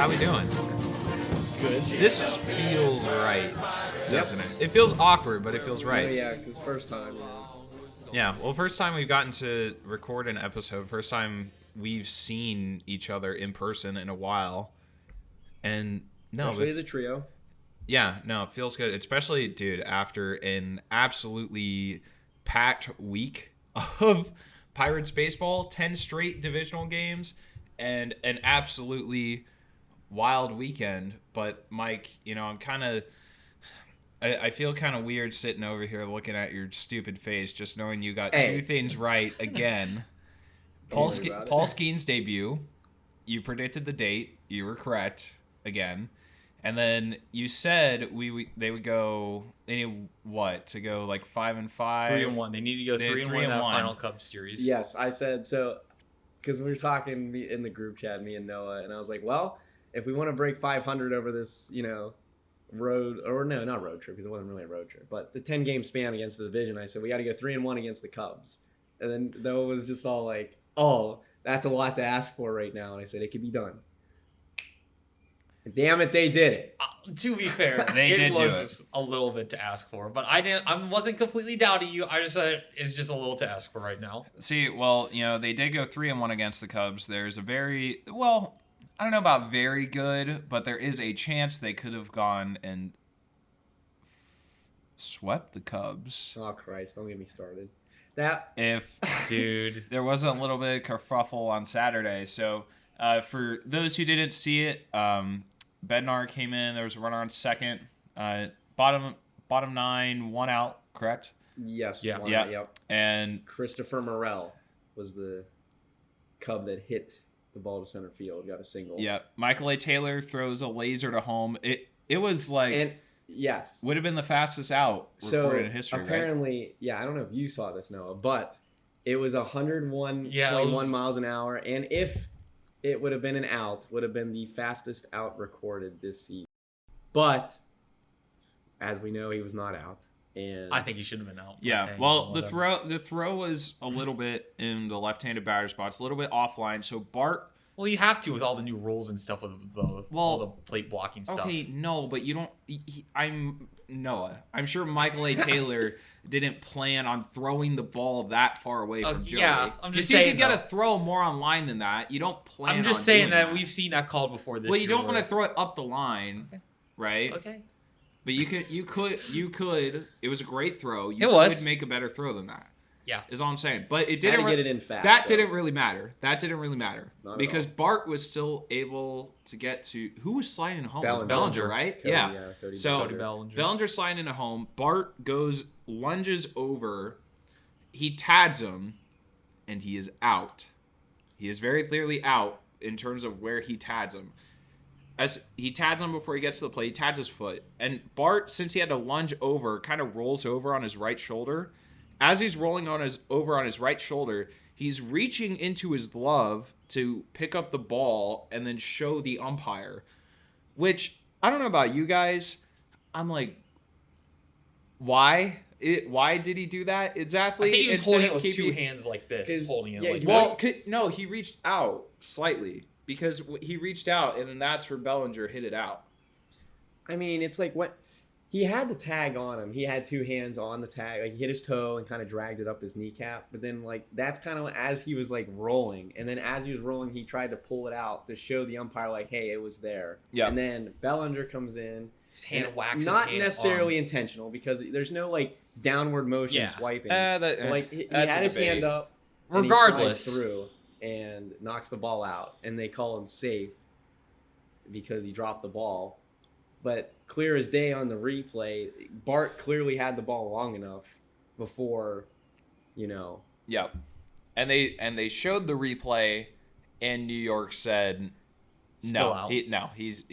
we doing? Good. This just feels right, doesn't it? It feels awkward, but it feels right. Oh, yeah, because first time. Yeah, well, first time we've gotten to record an episode, first time we've seen each other in person in a while. And no, Especially as a trio. Yeah, no, it feels good. Especially, dude, after an absolutely packed week of Pirates baseball, 10 straight divisional games, and an absolutely wild weekend. But, Mike, you know, I feel kind of weird sitting over here looking at your stupid face, just knowing you got two things right again. Paul Skeen's debut, you predicted the date, you were correct again. And then you said they would go to go like 5-5, 3-1. They need to go 3-1 in that final Cubs series. Yes, I said so because we were talking in the group chat, me and Noah, and I was like, well, if we want to break 500 over this, you know, not road trip because it wasn't really a road trip, but the 10-game span against the division, I said we got to go 3-1 against the Cubs, and then Noah was just all like, oh, that's a lot to ask for right now, and I said it could be done. Damn it, they did it. To be fair, it was a little bit to ask for, but I wasn't completely doubting you. I just said it's just a little to ask for right now. See, well, you know, they did go 3-1 against the Cubs. There's a I don't know about very good, but there is a chance they could have gone and swept the Cubs. Oh Christ, don't get me started. Dude, there was a little bit of kerfuffle on Saturday. So for those who didn't see it, Bednar came in. There was a runner on second. Bottom 9, 1 out. Correct? Yes. Yeah. Out, yep. And Christopher Morel was the Cub that hit the ball to center field. Got a single. Yeah. Michael A. Taylor throws a laser to home. It was like. Yes. Would have been the fastest out recorded in history, apparently, right? Yeah, I don't know if you saw this, Noah, but it was 101.1 miles an hour, and if it would have been an out, would have been the fastest out recorded this season. But, as we know, he was not out. And I think he should have been out. Yeah, well, the throw was a little bit in the left-handed batter spots, a little bit offline, so Bart... Well, you have to with all the new rules and stuff with all the plate blocking stuff. Okay, no, but you don't... Noah. I'm sure Michael A. Taylor didn't plan on throwing the ball that far away from Joey. Yeah, I'm just saying. You could get a throw more online than that. You don't plan on I'm just saying that that we've seen that called before this Well, you year don't want to throw it up the line, right? Okay. But you could. It was a great throw. You could make a better throw than that. Yeah, is all I'm saying. But it didn't get it in fast. That didn't really matter. Not because Bart was still able to get to who was sliding home. It was Bellinger, right? Cody, yeah. So Cody Bellinger sliding into home. Bart lunges over. He tads him, and he is out. He is very clearly out in terms of where he tads him. As he tads him before he gets to the plate, he tads his foot. And Bart, since he had to lunge over, kind of rolls over on his right shoulder. As he's rolling over on his right shoulder, he's reaching into his glove to pick up the ball and then show the umpire. Which, I don't know about you guys. I'm like, why? Why did he do that exactly? I think he was holding it with two hands like this. Holding it like that. No, he reached out slightly. Because he reached out, and then that's where Bellinger hit it out. I mean, it's like what... He had the tag on him. He had two hands on the tag. Like, he hit his toe and kind of dragged it up his kneecap. But then, like, that's kind of as he was, like, rolling. And then as he was rolling, he tried to pull it out to show the umpire, like, hey, it was there. Yeah. And then Bellinger comes in. His hand whacks not necessarily intentional because there's no, like, downward motion swiping. He had his hand up. Regardless. And he slides through and knocks the ball out. And they call him safe because he dropped the ball. But clear as day on the replay, Bart clearly had the ball long enough before, you know. Yep. And they showed the replay, and New York said, still out. He's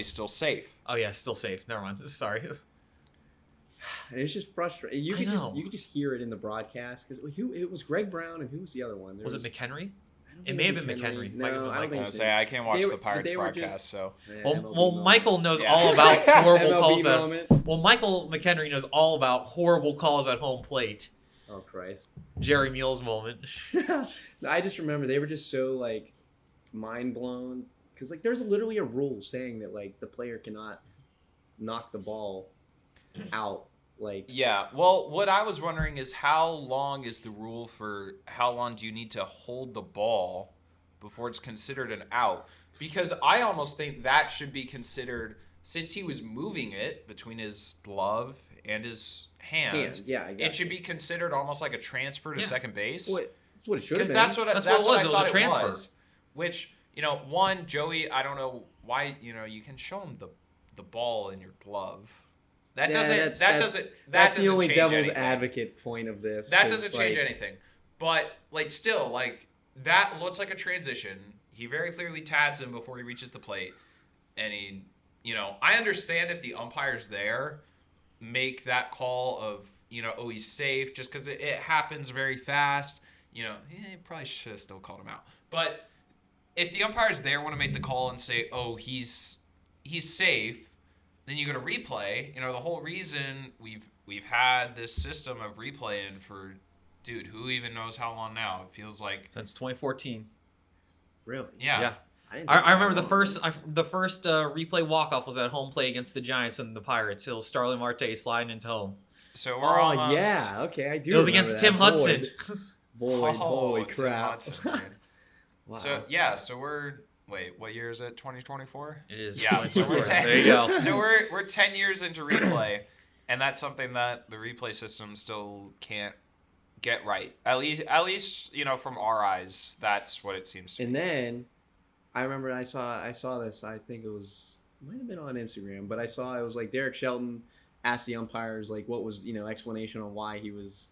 still safe. Oh yeah, still safe. Never mind. Sorry. It's just frustrating. You could just hear it in the broadcast because it was Greg Brown and who was the other one? Was it McHenry? It may have been McHenry. No, I don't think I can't watch the Pirates broadcast, so. Well, Michael knows all about horrible calls. Michael McHenry knows all about horrible calls at home plate. Oh Christ! Jerry Meals moment. I just remember they were just so like mind blown because like there's literally a rule saying that like the player cannot knock the ball out. Like Yeah. Well, what I was wondering is how long is the rule for how long do you need to hold the ball before it's considered an out? Because I almost think that should be considered, since he was moving it between his glove and his hand. Yeah, exactly. It should be considered almost like a transfer to second base. That's what it should have Because been. that's what That's I what it was. thought It was a transfer. was. Which, you know, one, Joey, I don't know why, you know, you can show him the ball in your glove. That doesn't That's the only change devil's anything. advocate point of this. That 'cause, doesn't change like, anything. But like still, like that looks like a transition. He very clearly tads him before he reaches the plate. And he, you know, I understand if the umpires there make that call of, you know, oh, he's safe, just because it happens very fast. You know, he probably should have still called him out. But if the umpires there want to make the call and say, oh, he's safe, then you go to replay. You know, the whole reason we've had this system of replaying for, dude, who even knows how long now? It feels like Since 2014. Really? yeah. I remember the first replay walk-off was at home play against the Giants and the Pirates. It was Starling Marte sliding into home. So we're Oh almost, yeah, okay, I do. It was remember against that. Tim Hudson. Boyd, holy Tim crap! Hudson, man. Wow. So yeah, so we're what year is it? 2024. It is. Yeah, so we're 10, There you go. So we're 10 years into replay, and that's something that the replay system still can't get right. At least you know, from our eyes, that's what it seems to And be. then I remember I saw this. I think might have been on Instagram, but I saw it was like Derek Shelton asked the umpires like what was explanation on why he was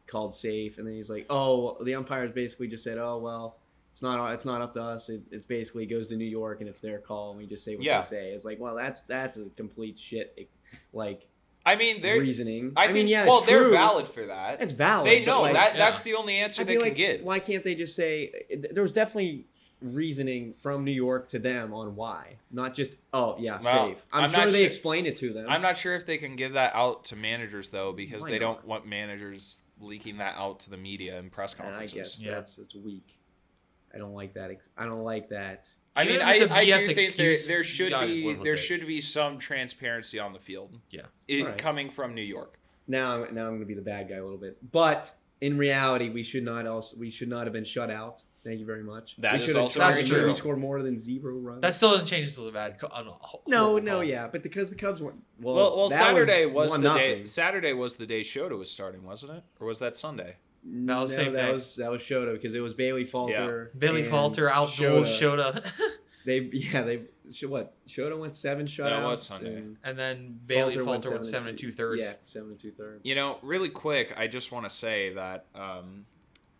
called safe, and then he's like, oh, the umpires basically just said, oh well, it's not up to us. It's basically goes to New York and it's their call, and we just say what they say. It's like, well, that's a complete shit like I mean, they're reasoning. I think yeah, well, it's they're true. valid for that. It's valid. They but, know like, that's the only answer I they feel can like, give. why can't they just say there was definitely reasoning from New York to them on why, not just well, safe. I'm sure not they sure- explained it to them. I'm not sure if they can give that out to managers though, because Why they don't not? want managers leaking that out to the media and press and I conferences. guess it's weak. I don't like that. I don't like that. I Even mean, if it's a I do BS think excuse, there you should gotta just be live with there it. should be some transparency on the field. Yeah. Alright. Coming from New York. Now I'm going to be the bad guy a little bit, but in reality, we should not have been shut out. Thank you very much. That we is should have also tried very to true. maybe score more than 0 runs. That still doesn't change this as a bad call. Yeah, but because the Cubs went Well, that Saturday was the 1-0. day. Saturday was the day Shota was starting, wasn't it? Or was that Sunday? That was the same that day. was Shota because it was Bailey Falter. Bailey and Falter outdueled Shota. Shota went 7 shutouts. That was Sunday. And then Bailey Falter went 7 7 2/3. Yeah, 7 2/3. You know, really quick, I just want to say that,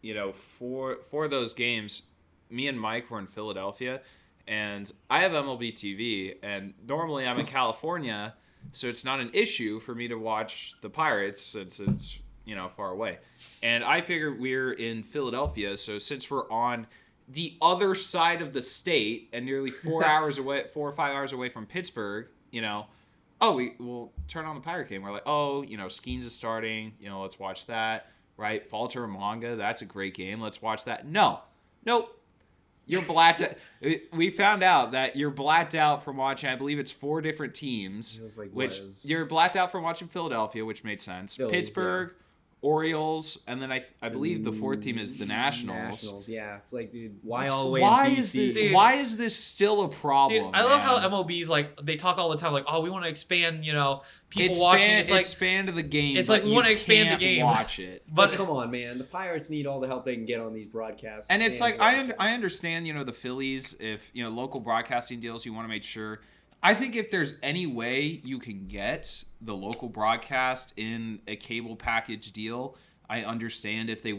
you know, for those games, me and Mike were in Philadelphia, and I have MLB TV, and normally I'm in California, so it's not an issue for me to watch the Pirates since it's, you know, far away. And I figure we're in Philadelphia, so since we're on the other side of the state and nearly 4 or 5 hours away from Pittsburgh, you know, we will turn on the Pirate game. We're like, you know, Skeens is starting, you know, let's watch that, right? Falter and Manga, that's a great game. Let's watch that. Nope. You're blacked out. We found out that you're blacked out from watching, I believe it's 4 different teams, It was like which was. you're blacked out from watching Philadelphia, which made sense. Phillies, Pittsburgh, Orioles, and then I believe the 4th team is the Nationals. Yeah. It's like, dude, why all the way Why in is DC? Dude. why is this still a problem? Dude, I love how man? MLB's like they talk all the time like, we want to expand, you know, people watching. It's like expand the game. it's like but we you wanna expand the can't game. Watch it. But but come on, man. The Pirates need all the help they can get on these broadcasts. And it's like Fans I understand, you know, the Phillies, if, you know, local broadcasting deals, you want to make sure. I think if there's any way you can get the local broadcast in a cable package deal, I understand if they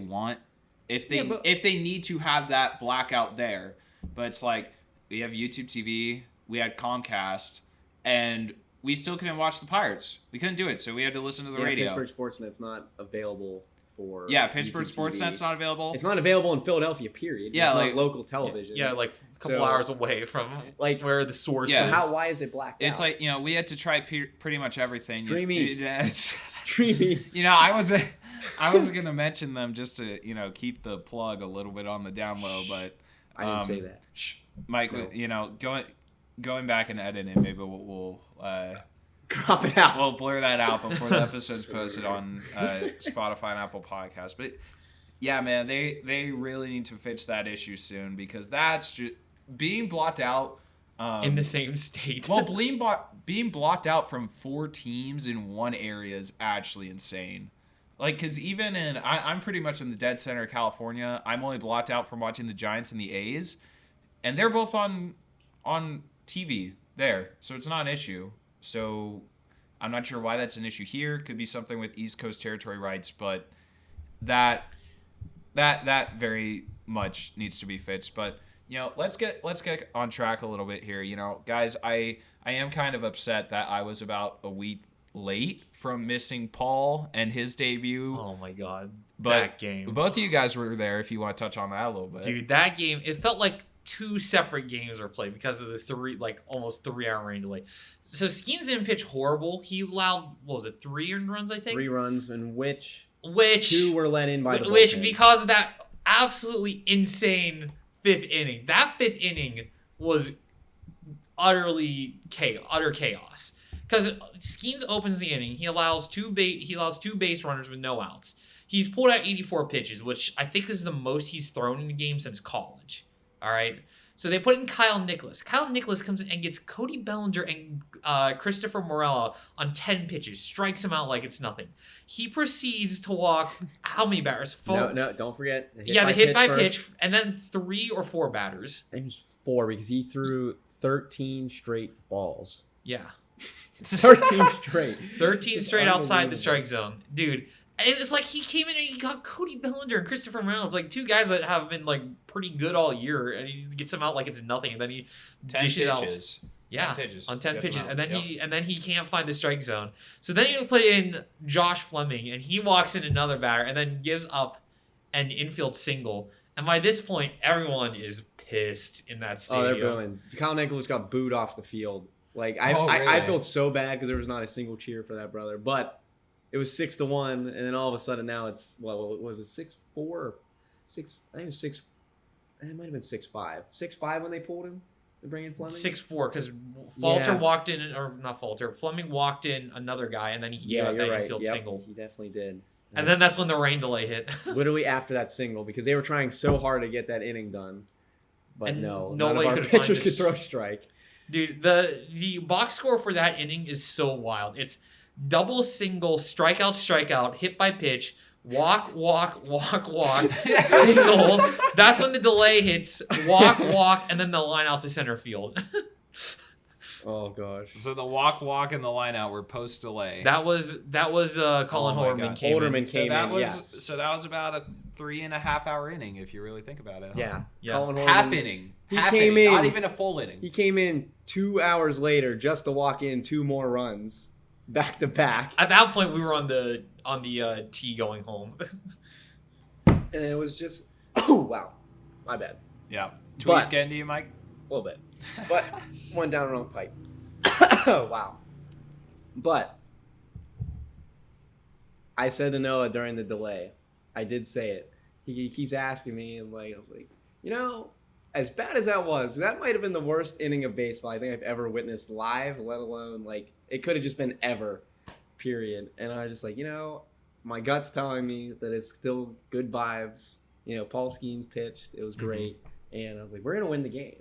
need to have that blackout there. But it's like we have YouTube TV, we had Comcast, and we still couldn't watch the Pirates. We couldn't do it, so we had to listen to the radio. Pittsburgh Sportsnet's not available for. Pittsburgh YouTube Sportsnet's TV. not available. It's not available in Philadelphia. Period. Yeah, it's like- not local television. yeah, like a couple So, hours away from like, where the source Yeah. is. why is it blacked It's out? like, you know, we had to try pretty much everything. Stream East. Yeah, Streamies. you know, I was gonna mention them just to, you know, keep the plug a little bit on the down low, but I didn't say that. Mike, No. you know, going back and editing, maybe we'll Crop it out. we'll blur that out before the episode's posted on Spotify and Apple Podcasts. But yeah, man, they really need to fix that issue soon, because that's just being blocked out in the same state. well, being blocked out from 4 teams in one area is actually insane. Like, because even I'm pretty much in the dead center of California. I'm only blocked out from watching the Giants and the A's, and they're both on TV there, so it's not an issue. So I'm not sure why that's an issue here. Could be something with East Coast territory rights, but that very much needs to be fixed. But you know, let's get on track a little bit here. You know, guys, I am kind of upset that I was about a week late from missing Paul and his debut. Oh my god, But that game. both of you guys were there. If you want to touch on that a little bit, Dude, that game, it felt like 2 separate games were played because of the almost 3-hour rain delay. So Skeens didn't pitch horrible. He allowed, what was it, 3 earned runs, I think? 3 runs, in which 2 Which, were let in by the which bullpen. because of that absolutely insane 5th inning. That 5th inning was utter chaos. Because Skeens opens the inning, he allows two base runners with no outs. He's pulled out 84 pitches, which I think is the most he's thrown in a game since college. All right. So they put in Kyle Nicholas. Kyle Nicholas comes in and gets Cody Bellinger and Christopher Morella on 10 pitches, strikes him out like it's nothing. He proceeds to walk how many batters? No, don't forget. The hit by pitch, and then 3 or 4 batters. I think it was 4 because he threw 13 straight balls. Yeah. 13 straight. 13 straight outside the Unbelievable. strike zone. Dude, it's like he came in and he got Cody Bellinger and Christopher Morella. It's like 2 guys that have been like pretty good all year, and he gets them out like it's nothing, and then he 10 dishes pitches. out. Yeah, 10 pitches. on 10 Gets pitches, him and out. then he can't find the strike zone. So then you put in Josh Fleming, and he walks in another batter, and then gives up an infield single. And by this point, everyone is pissed in that Oh, stadium. they're booing. Kyle Nicholas got booed off the field. Like I really? felt so bad because there was not a single cheer for that brother. But it was 6-1, and then all of a sudden now it's what was it 6-4 or 6? I think it was 6. It might have been 6-5. 6-5 when they pulled him to bring in Fleming. 6-4 because Falter Yeah. walked in, or not Falter, Fleming walked in another guy, and then he gave Yeah, up that you're right. infield Yep, single. he definitely did. And then that's when the rain delay hit. literally after that single because they were trying so hard to get that inning done. But And no, none nobody of our could find pitchers this- could throw a strike. Dude, the box score for that inning is so wild. It's double, single, strikeout, hit by pitch, walk, single. That's when the delay hits, walk, and then the line out to center field. Oh gosh. So the walk, and the line out were post delay. That was Colin Oh my Horman God. came in. Holderman came in. Yes. So that was about a 3.5 hour inning if you really think about it. Huh? Yeah. Yeah. Colin Horman, Half inning. He Half came inning, in- not even a full inning. He came in 2 hours later just to walk in 2 more runs back to back. At that point, we were on the tee going home. And it was just, oh, wow. My bad. Yeah. Tweets But- getting to you, Mike? A little bit. But one down the wrong pipe. Wow. But I said to Noah during the delay, I did say it. He keeps asking me, and I was like, you know, as bad as that was, that might have been the worst inning of baseball I think I've ever witnessed live, let alone like it could have just been ever, period. And I was just like, you know, my gut's telling me that it's still good vibes. You know, Paul Skeens pitched, it was great, and I was like, we're gonna win the game.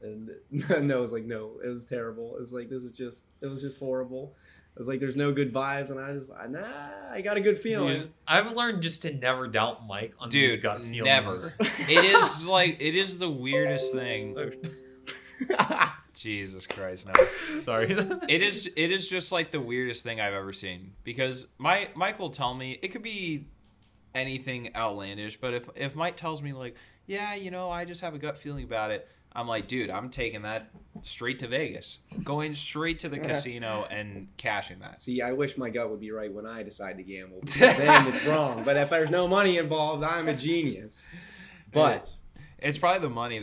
And Noah's like, no, it was terrible. It's like it was just horrible. It was like there's no good vibes, and I got a good feeling. Dude, I've learned just to never doubt Mike on these Dude, gut feelings. never. It is the weirdest thing. Jesus Christ, no. Sorry. It is just like the weirdest thing I've ever seen, because Mike will tell me it could be anything outlandish, but if Mike tells me like, yeah, you know, I just have a gut feeling about it, I'm like, dude, I'm taking that straight to Vegas, going straight to the casino and cashing that. See, I wish my gut would be right when I decide to gamble. Because then it's wrong. But if there's no money involved, I'm a genius. But It's probably the money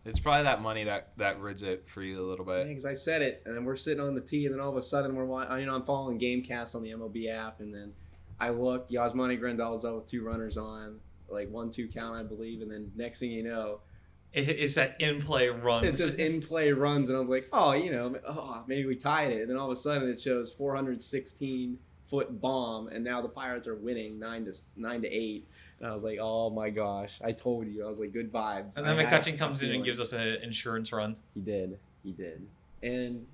it's probably that money that rids it for you a little bit. because I said it, and then we're sitting on the tee, and then all of a sudden I'm following GameCast on the MLB app, and then I look, Yasmani Grandal's up with 2 runners on, like 1-2 count, I believe, and then next thing you know, It's that in-play runs. It says in play runs, and I was like, oh, maybe we tied it. And then all of a sudden it shows 416-foot bomb, and now the Pirates are winning 9-8. And I was like, oh my gosh, I told you. I was like, good vibes. And then McCutcheon comes in and gives us an insurance run. He did. And,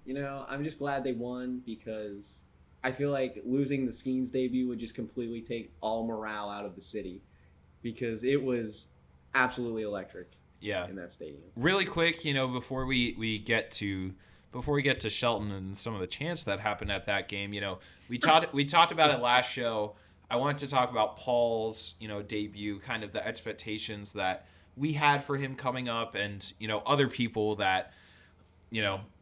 I'm just glad they won because I feel like losing the Skeens debut would just completely take all morale out of the city because it was absolutely electric. Yeah. In that stadium. Really quick, before we get to Shelton and some of the chants that happened at that game, we talked about it last show. I wanted to talk about Paul's, debut, kind of the expectations that we had for him coming up, and other people that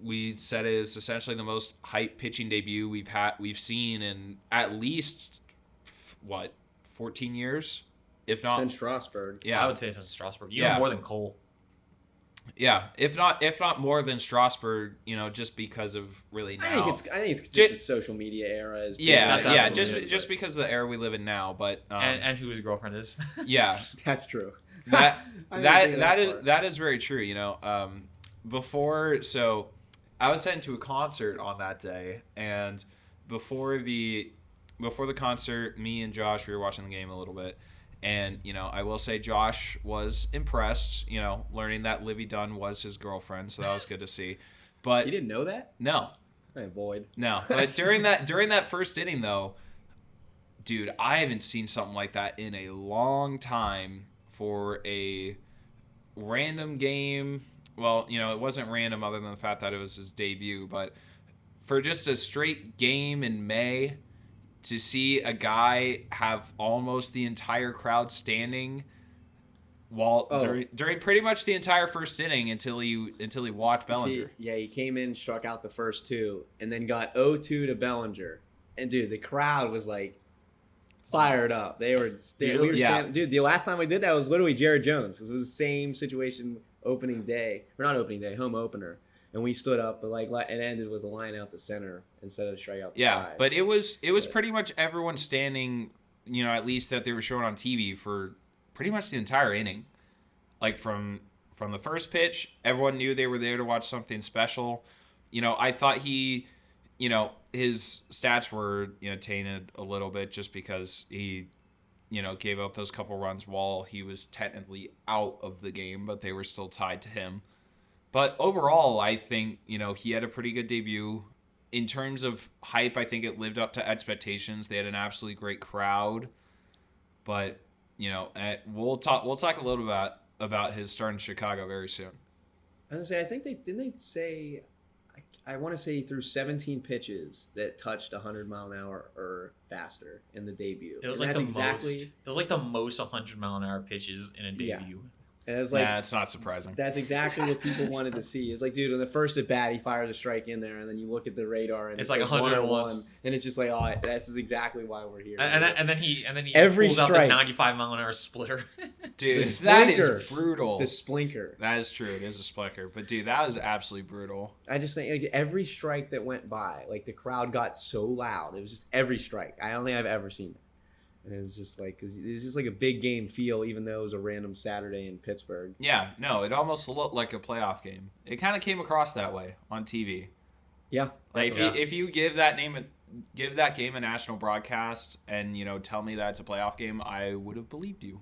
we said is essentially the most hype pitching debut we've seen in at least 14 years. If not since Strasburg. Yeah. I would say since Strasburg. Even more than Cole. Yeah. If not more than Strasburg, just because of really now. I think it's just a social media era. Just because of the era we live in now, but and who his girlfriend is. Yeah. That's true. that is very true, so I was heading to a concert on that day, and before the concert, me and Josh, we were watching the game a little bit. And, I will say Josh was impressed, learning that Livy Dunn was his girlfriend. So that was good to see. But you didn't know that? No. Void. No. But during that first inning, though, dude, I haven't seen something like that in a long time for a random game. Well, it wasn't random other than the fact that it was his debut. But for just a straight game in May, to see a guy have almost the entire crowd standing during pretty much the entire first inning until he walked Bellinger. He came in, struck out the first two, and then got 0-2 to Bellinger. And dude, the crowd was like fired up. We were standing, dude, the last time we did that was literally Jared Jones. It was the same situation opening day, or not opening day, home opener. And we stood up, but it ended with a line out the center instead of strike out the side. But it was pretty much everyone standing, at least that they were showing on TV for pretty much the entire inning. Like from the first pitch, everyone knew they were there to watch something special. I thought he, his stats were tainted a little bit just because he, gave up those couple runs while he was technically out of the game, but they were still tied to him. But overall, I think, he had a pretty good debut. In terms of hype, I think it lived up to expectations. They had an absolutely great crowd. But, we'll talk a little bit about his start in Chicago very soon. I was going to say, I think they say, I want to say through 17 pitches that touched 100 mile an hour or faster in the debut. It was like the most 100 mile an hour pitches in a debut. Yeah. And it's like, it's not surprising. That's exactly what people wanted to see. It's like, dude, in the first at bat, he fires a strike in there, and then you look at the radar, and it's like 101, and it's just like, oh, this is exactly why we're here. And then he every pulls strike, out the 95 mile an hour splitter. Dude, that is brutal. The splinker. That is true. It is a splinker, but dude, that was absolutely brutal. I just think every strike that went by, the crowd got so loud. It was just every strike. I don't think I've ever seen it. And it was just because it was just like a big game feel, even though it was a random Saturday in Pittsburgh. Yeah, no, it almost looked like a playoff game. It kind of came across that way on TV. Yeah, if you give that game a national broadcast and tell me that it's a playoff game, I would have believed you.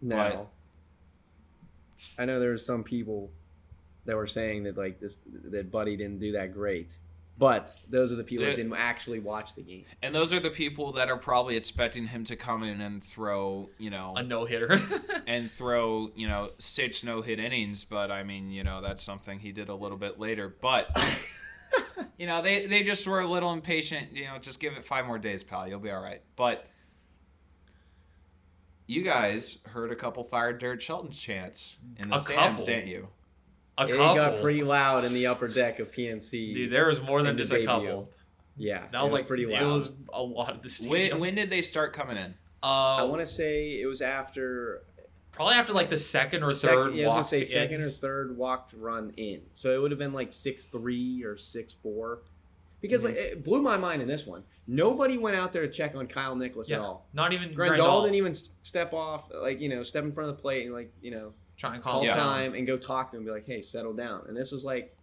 No, I know there were some people that were saying that that Buddy didn't do that great. But those are the people that didn't actually watch the game. And those are the people that are probably expecting him to come in and throw, a no-hitter. and throw, 6 no-hit innings. But, I mean, that's something he did a little bit later. But, they just were a little impatient. Just give it 5 more days, pal. You'll be all right. But you guys heard a couple Fire Dirt Shelton chants in the stands, didn't you? It got pretty loud in the upper deck of PNC. Dude, there was more than just a couple. Yeah, that was pretty loud. It was a lot of the stadium. When did they start coming in? I want to say it was probably after the second or third. Yeah, I was gonna say second or third walked run in. So it would have been 6-3 or 6-4. Because it blew my mind in this one. Nobody went out there to check on Kyle Nicholas at all. Not even Grandal didn't even step off, step in front of the plate and Try and call calm down. time and go talk to him and be like, hey, settle down. And this was like,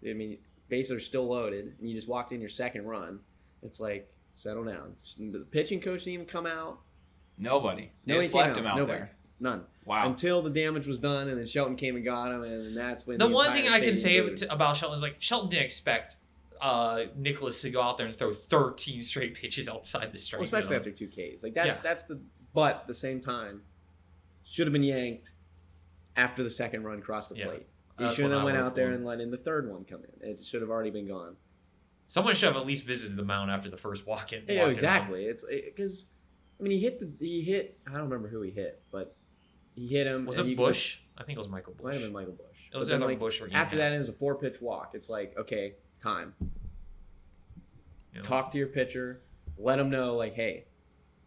I mean, bases are still loaded, and you just walked in your second run. It's like, settle down. The pitching coach didn't even come out. Nobody. They Nobody just came left him out Nobody. there. None. Wow. Until the damage was done, and then Shelton came and got him, and that's when The one entire thing I can say stadium booed. about Shelton is like Shelton didn't expect Nicholas to go out there and throw 13 straight pitches outside the strike Well, especially zone. after 2 Ks. Like that's Yeah. that's the but at the same time should have been yanked after the second run crossed the Yeah. plate. He That's shouldn't what have I went would out there want. and let in the third one come in. It should have already been gone. Someone should have at least visited the mound after the first walk-in. Yeah, walked exactly. It's because I mean he hit I don't remember who he hit, but he hit him. in. Was and it you Bush? I think it was Michael Might Bush. have been Michael Bush. It was But then, either like, Bush or Ian after that, Happ. it was a 4-pitch walk. It's like, okay, time. You know? Talk to your pitcher. Let him know, like, hey,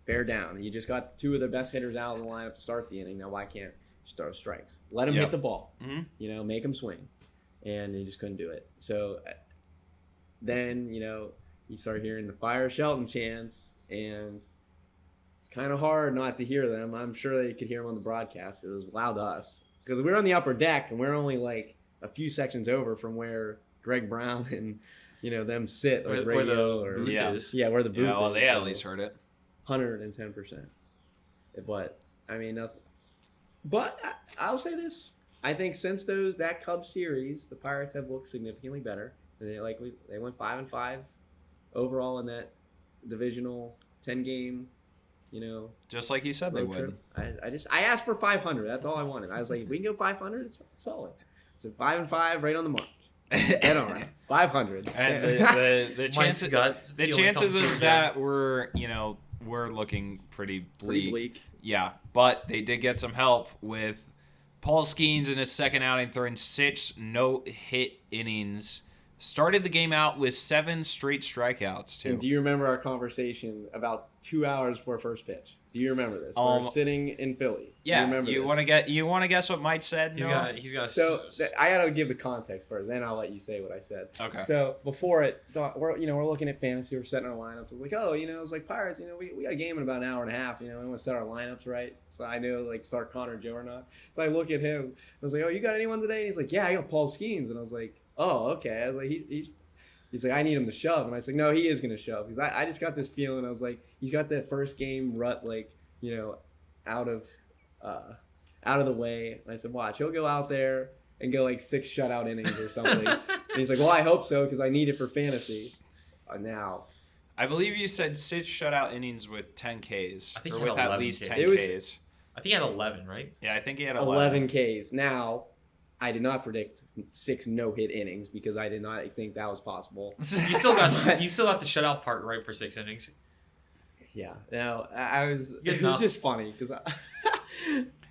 bear down. You just got 2 of their best hitters out of the lineup to start the inning. Now, why can't you start strikes? Let him Yep. hit the ball. Mhm. You know, make him swing. And he just couldn't do it. So then, you know, you start hearing the Fire Shelton chants, and it's kind of hard not to hear them. I'm sure they could hear them on the broadcast. It was loud to us. Because we're on the upper deck, and we're only like a few sections over from where Greg Brown and, you know, them sit on Where radio the or booth Yeah. is. yeah, where the booth Yeah, well, is. they at so least heard it. 110%. But I mean, but I'll say this: I think since that Cubs series, the Pirates have looked significantly better. And they went 5-5 overall in that divisional 10-game, you know, Just like you said they road would. trip. I asked for 500. That's all I wanted. I was like, if we can go 500, it's solid. So 5-5, right on the mark. Head on 500. And the Mike's chances gut the feeling chances comes through of that were looking pretty Pretty bleak. bleak. Yeah, but they did get some help with Paul Skeens in his second outing throwing 6 no-hit innings. Started the game out with 7 straight strikeouts too. And do you remember our conversation about 2 hours before first pitch? Do you remember this? We're sitting in Philly. Yeah, remember you this? want to guess what Mike said? He's Noah? got. So I gotta give the context first, then I'll let you say what I said. Okay. So before it, we're looking at fantasy, we're setting our lineups. I was like, oh, it's like Pirates, we got a game in about an hour and a half. We want to set our lineups right. So I knew like start Connor Joe or not. So I look at him. I was like, oh, you got anyone today? And he's like, yeah, I got Paul Skeens. And I was like, oh, okay. I was like, he's like, I need him to shove. And I was like, no, he is gonna shove because I just got this feeling. I was like, he's got that first game rut out of the way. And I said, watch, he'll go out there and go like 6 shutout innings or something. And he's like, well, I hope so because I need it for fantasy. Now, I believe you said 6 shutout innings with 10 Ks. I think or he had with at 11 least Ks. 10 It was- Ks. I think he had 11, right? Yeah, I think he had 11 Ks. Now, I did not predict 6 no-hit innings because I did not think that was possible. You still got the shutout part right for 6 innings. Yeah. Now, it was enough. just funny because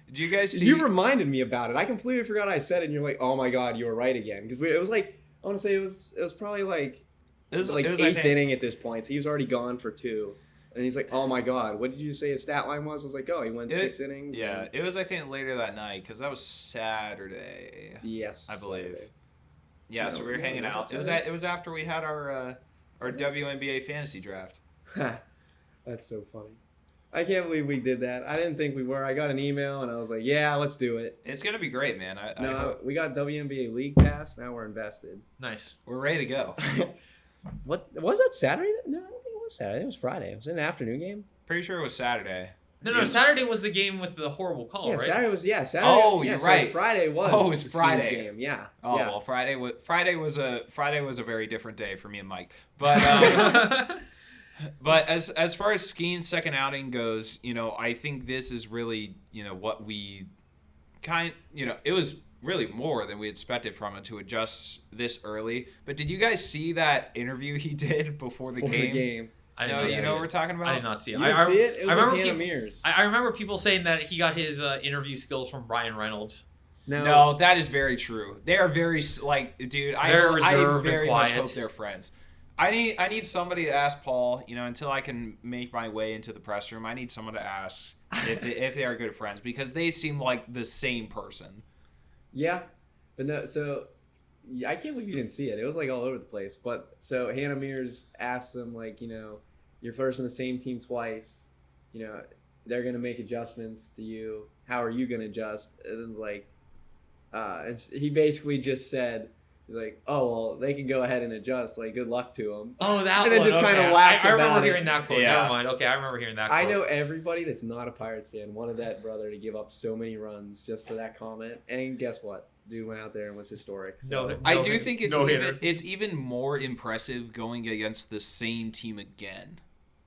Did you guys see? you reminded me about it. I completely forgot I said it, and you're like, oh my God, you were right again. Because it was like, I want to say it was probably like it was, I 8th think- inning at this point. So he was already gone for 2. And he's like, oh my God, what did you say his stat line was? I was like, oh, he went 6 innings. Yeah, and- it was I think later that night because that was Saturday. Yes. I believe. Saturday. Yeah, No, so we were no, hanging was out. that It Saturday? was after we had our WNBA fantasy draft. That's so funny. I can't believe we did that. I didn't think we were. I got an email and I was like, yeah, let's do it. It's gonna be great, man. I No, hope we got WNBA League Pass. Now we're invested. Nice. we're ready to go. What was that Saturday? No, I don't think it was Saturday. It was Friday. Was it an afternoon game? Pretty sure it was Saturday. No, Saturday was the game with the horrible call, Yeah, right? Saturday was Saturday. Oh, yeah, you're so right. Friday was. Oh, it was the Skins Friday. game. Yeah. Oh yeah. well, Friday was a very different day for me and Mike. But but as far as Skeen's second outing goes, I think this is really what we it was really more than we expected from him to adjust this early. But did you guys see that interview he did before the For game? the game. I did No, not you see know what it. we're talking about? I did not see it. You didn't see it? It was I remember with Hannah peop- Mears. I remember people saying that he got his interview skills from Brian Reynolds. No, that is very true. They are very dude. I Very reserved and very much quiet. hope they're friends. I need somebody to ask Paul. Until I can make my way into the press room, I need someone to ask if they are good friends because they seem like the same person. Yeah, but no. So I can't believe you didn't see it. It was like all over the place. But so Hannah Mears asked them like, you're first on the same team twice. They're gonna make adjustments to you. How are you gonna adjust? And it's like, and he basically just said, he's like, "Oh well, they can go ahead and adjust. Like, good luck to them." Oh, that And then one. just Okay. kinda laughed I remember about it. hearing that quote. Yeah. Never mind. Okay, I remember hearing that quote. I know everybody that's not a Pirates fan wanted that brother to give up so many runs just for that comment, and guess what? Dude went out there and was historic. So. No, I no do hit- think no hitter. it's even more impressive going against the same team again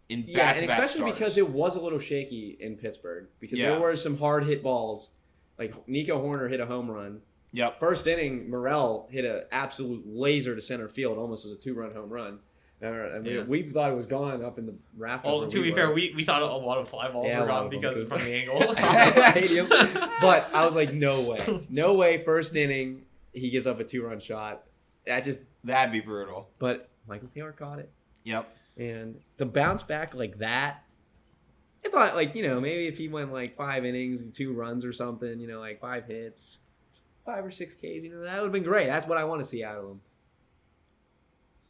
in Yeah, and back-to-back especially starts. because it was a little shaky in Pittsburgh because Yeah. there were some hard hit balls. Like Nico Horner hit a home run. Yep. First inning, Morel hit an absolute laser to center field, almost as a 2-run home run. And Yeah. we thought it was gone up in the rafters. Well, where to be were. fair, we thought a lot of fly balls Yeah, were a lot gone of them, because too. from the angle. Stadium. But I was like, no way. No way. First inning, he gives up a 2-run shot. That just. That'd be brutal. But Michael Taylor caught it. Yep. And to bounce back like that, I thought, like, maybe if he went like 5 innings and 2 runs or something, like 5 hits, 5 or 6 Ks, that would have been great. That's what I want to see out of him.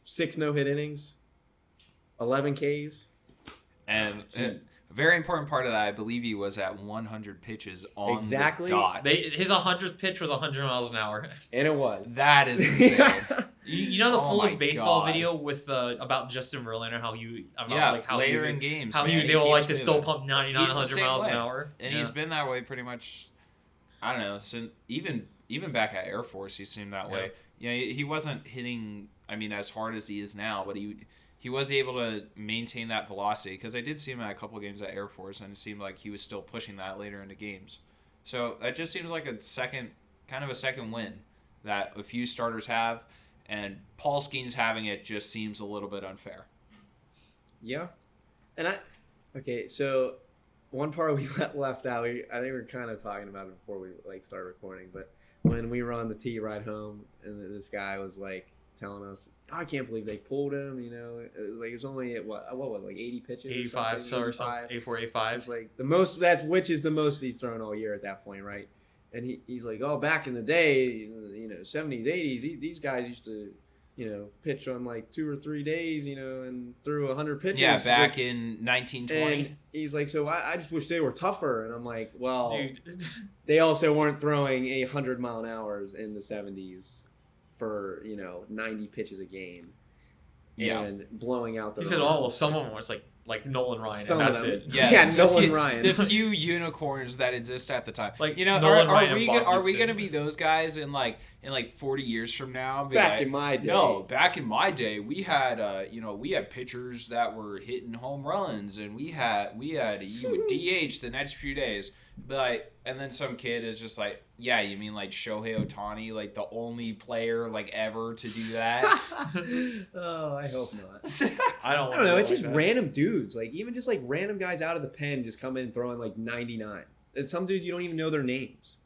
6 no-hit innings, 11 Ks. And a very important part of that, I believe he was at 100 pitches on Exactly. the dot. His 100th pitch was 100 miles an hour. And it was. That is insane. You know the Oh my Foolish Baseball God. video with about Justin Verlander, how later in games, how man, he was he able keeps to doing still it. pump 99, He's the 100 same miles an way. hour. And Yeah. he's been that way pretty much. I don't know. Since even back at Air Force, he seemed that way. Yeah, he wasn't hitting. I mean, as hard as he is now, but he was able to maintain that velocity because I did see him at a couple of games at Air Force, and it seemed like he was still pushing that later into games. So that just seems like a second win that a few starters have, and Paul Skeens having it just seems a little bit unfair. Yeah. And okay, so one part we left out, I think we were kind of talking about it before we started recording, but when we were on the T ride home and this guy was like telling us, I can't believe they pulled him, it was only at what was like 80 pitches 85 or something, 84, 85. It's like the most, which is the most he's thrown all year at that point, right? And he's like, oh, back in the day, 70s, 80s, these guys used to, pitch on like 2 or 3 days, and threw 100 pitches. Yeah, back in 1920. And he's like, so I just wish they were tougher. And I'm like, well, Dude. they also weren't throwing 100 mile an hours in the 70s for 90 pitches a game. Yeah. And blowing out the. He said, "Oh, well, some of them was like Nolan Ryan, Some and of that's them. it." Yes, Nolan Ryan. The few unicorns that exist at the time. Like, are, Nolan are Ryan we and Bob are we Gibson. gonna be those guys in 40 years from now? Be Back like, in my day. No, back in my day, we had we had pitchers that were hitting home runs, and we had you would DH the next few days. But and then some kid is just like, yeah, you mean like Shohei Ohtani, like the only player ever to do that? Oh, I hope not. I don't I don't know. It's like just that. random dudes. Even just random guys out of the pen just come in and throwing 99. And some dudes you don't even know their names.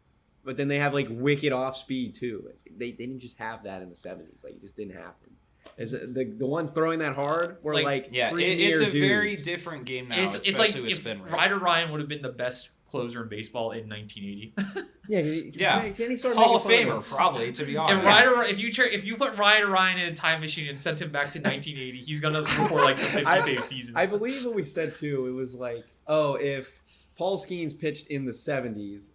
But then they have wicked off speed too. They didn't just have that in the 70s. It just didn't happen. The ones throwing that hard were Yeah, premier it's a dudes. very different game now, It's especially like with if spin rate. Ryder Ryan would have been the best closer in baseball in 1980. Yeah, Then he started Hall of making fun Famer, probably, to be honest. And Ryder, if you put Ryder Ryan in a time machine and sent him back to 1980, he's gonna score some 50 save seasons. I believe what we said too. It was if Paul Skeens pitched in the 70s.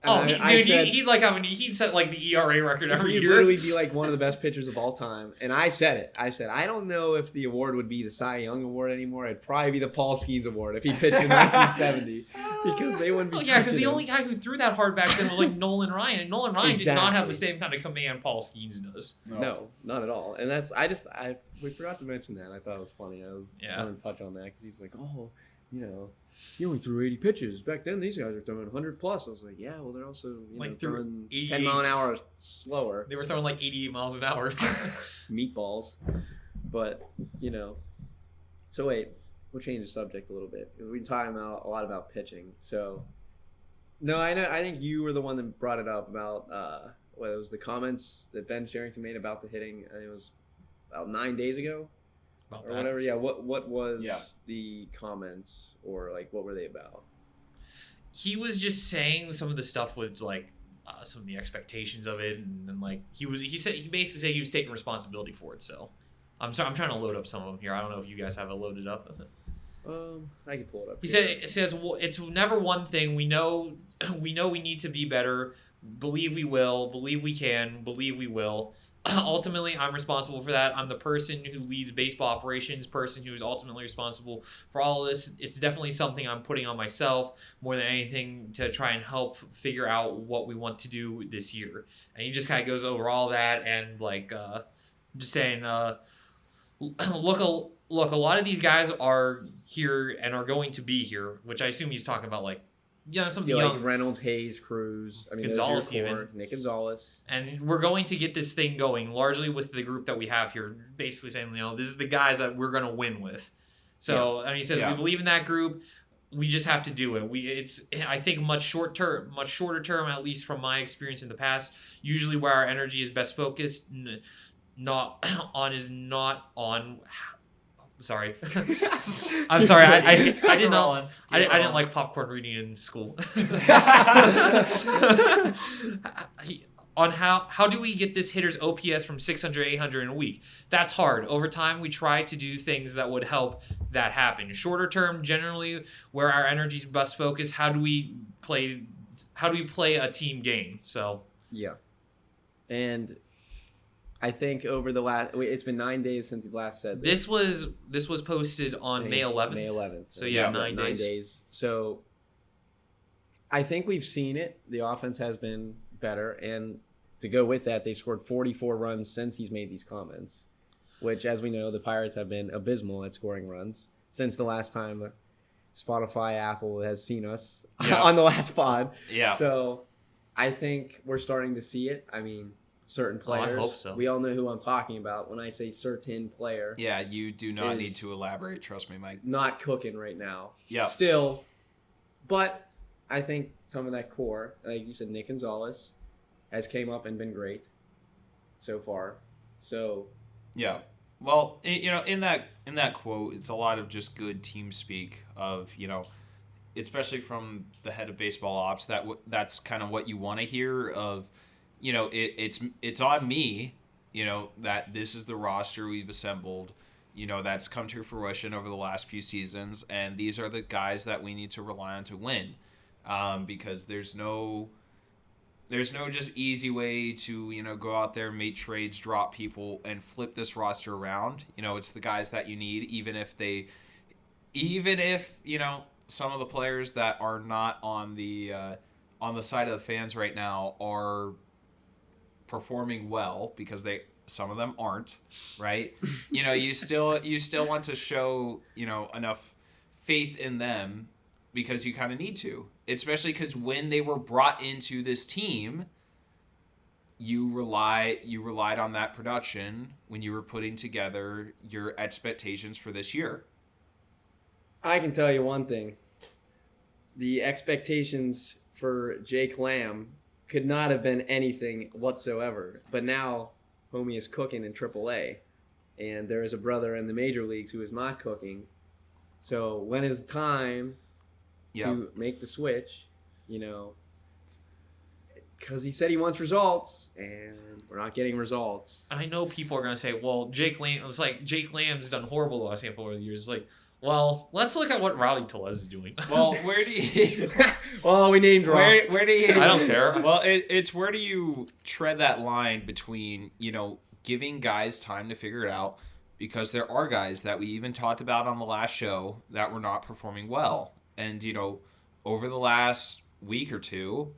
Oh, and he'd set the ERA record every he'd year. literally be one of the best pitchers of all time. And I said it. I said, I don't know if the award would be the Cy Young Award anymore. It'd probably be the Paul Skeens Award if he pitched in 1970 because they wouldn't be. Oh yeah, because the touching only him. guy who threw that hard back then was Nolan Ryan, and Nolan Ryan did not have the Exactly. same kind of command Paul Skeens does. No, not at all. And that's we forgot to mention that. I thought it was funny. I was going to touch on that because he's like, oh, he only threw 80 pitches. Back then, these guys are throwing 100 plus. I was like, yeah, well, they're also threw throwing 88. 10 mile an hour slower. They were throwing 88 miles an hour. Meatballs. But, So wait, we'll change the subject a little bit. We've been talking a lot about pitching. So, no, I think you were the one that brought it up about, it was the comments that Ben Sherrington made about the hitting. I think it was about 9 days ago. About Or that. whatever, yeah. What was Yeah. the comments, or what were they about? He was just saying some of the stuff with some of the expectations of it, and then he basically said he was taking responsibility for it. So I'm trying to load up some of them here. I don't know if you guys have it loaded up. I can pull it up. He here. said it says, well, it's never one thing. We know we need to be better, Believe we will. Believe we can. Believe we will. Ultimately, I'm responsible for that. I'm the person who leads baseball operations, person who is ultimately responsible for all of this. It's definitely something I'm putting on myself more than anything to try and help figure out what we want to do this year. And he just kind of goes over all that and just saying, look, a lot of these guys are here and are going to be here, which I assume he's talking about some young like Reynolds, Hayes, Cruz. I mean, Gonzalez those are your core. even. Nick Gonzalez. And we're going to get this thing going largely with the group that we have here, basically saying, this is the guys that we're going to win with. So, he says, we believe in that group. We just have to do it. It's I think much shorter term, at least from my experience in the past, usually where our energy is best focused, not on. Sorry, I'm sorry. I didn't know. I didn't like popcorn reading in school. On how do we get this hitter's OPS from 600, 800 in a week? That's hard. Over time, we try to do things that would help that happen. Shorter term, generally, where our energy is best focused, how do we play a team game? So yeah, and I think over the it's been 9 days since he last said this. This was posted on May 11th. May 11th. So yeah, 9 days. So I think we've seen it. The offense has been better, and to go with that, they've scored 44 runs since he's made these comments, which, as we know, the Pirates have been abysmal at scoring runs since the last time Spotify, Apple has seen us on the last pod. Yeah. So I think we're starting to see it. I mean, certain players. I hope so. We all know who I'm talking about when I say certain player. Yeah, you do not need to elaborate. Trust me, Mike. Not cooking right now. Yeah. Still, but I think some of that core, like you said, Nick Gonzalez, has came up and been great so far. So. Yeah. Well, in that quote, it's a lot of just good team speak of, especially from the head of baseball ops. That's kind of what you want to hear of. It's on me, that this is the roster we've assembled, that's come to fruition over the last few seasons, and these are the guys that we need to rely on to win, because there's no just easy way to, go out there, make trades, drop people, and flip this roster around. It's the guys that you need, even if some of the players that are not on the side of the fans right now are performing well, because some of them aren't, right? You still want to show, enough faith in them, because you kind of need to, especially because when they were brought into this team, you relied on that production when you were putting together your expectations for this year. I can tell you one thing. The expectations for Jake Lamb could not have been anything whatsoever. But now, homie is cooking in AAA, and there is a brother in the major leagues who is not cooking. So when is the time to make the switch? Because he said he wants results, and we're not getting results. And I know people are going to say, well, Jake Lamb's done horrible the last handful of years. Well, let's look at what Rowdy Tellez is doing. Well, where do you... Well, we name drop. Where do you... I don't care. Well, it's where do you tread that line between, giving guys time to figure it out, because there are guys that we even talked about on the last show that were not performing well. And, over the last week or two,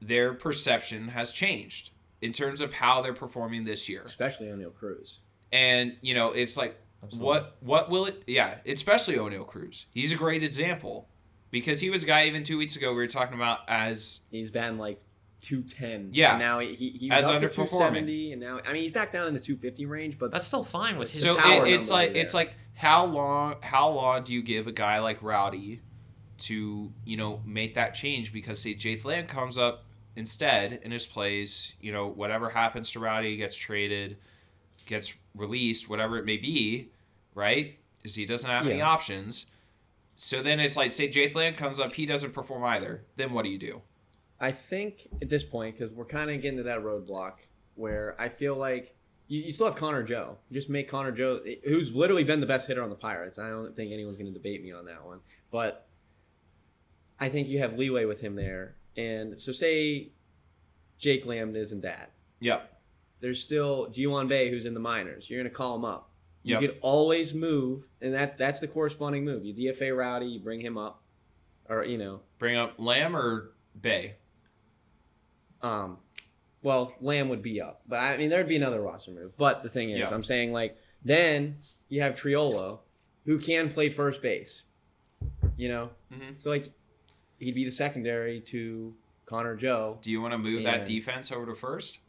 their perception has changed in terms of how they're performing this year. Especially O'Neal Cruz. And, it's like... Absolutely. What will it... Yeah, especially O'Neal Cruz. He's a great example, because he was a guy even 2 weeks ago we were talking about as... He's batting like 210. Yeah. And now he was as up to underperforming. 270, and now... I mean, he's back down in the 250 range, but... That's still fine with his so power. It's like how long do you give a guy like Rowdy to, make that change? Because, say, Jake Lamb comes up instead in his place, whatever happens to Rowdy, gets traded, gets released, whatever it may be, right? Because he doesn't have any options. So then it's like, say Jake Lamb comes up, he doesn't perform either. Then what do you do? I think at this point, because we're kind of getting to that roadblock where I feel like you still have Connor Joe. Just make Connor Joe, who's literally been the best hitter on the Pirates. I don't think anyone's going to debate me on that one. But I think you have leeway with him there. And so say Jake Lamb isn't that. Yep. There's still G1 Bay who's in the minors. You're going to call him up. You Yep. could always move, and that's the corresponding move. You DFA Rowdy, you bring him up, or Bring up Lamb or Bay. Well, Lamb would be up, but I mean there'd be another roster move. But the thing is, Yeah. I'm saying like then you have Triolo, who can play first base. Mm-hmm. So like he'd be the secondary to Connor Joe. Do you want to move Yeah. that defense over to first?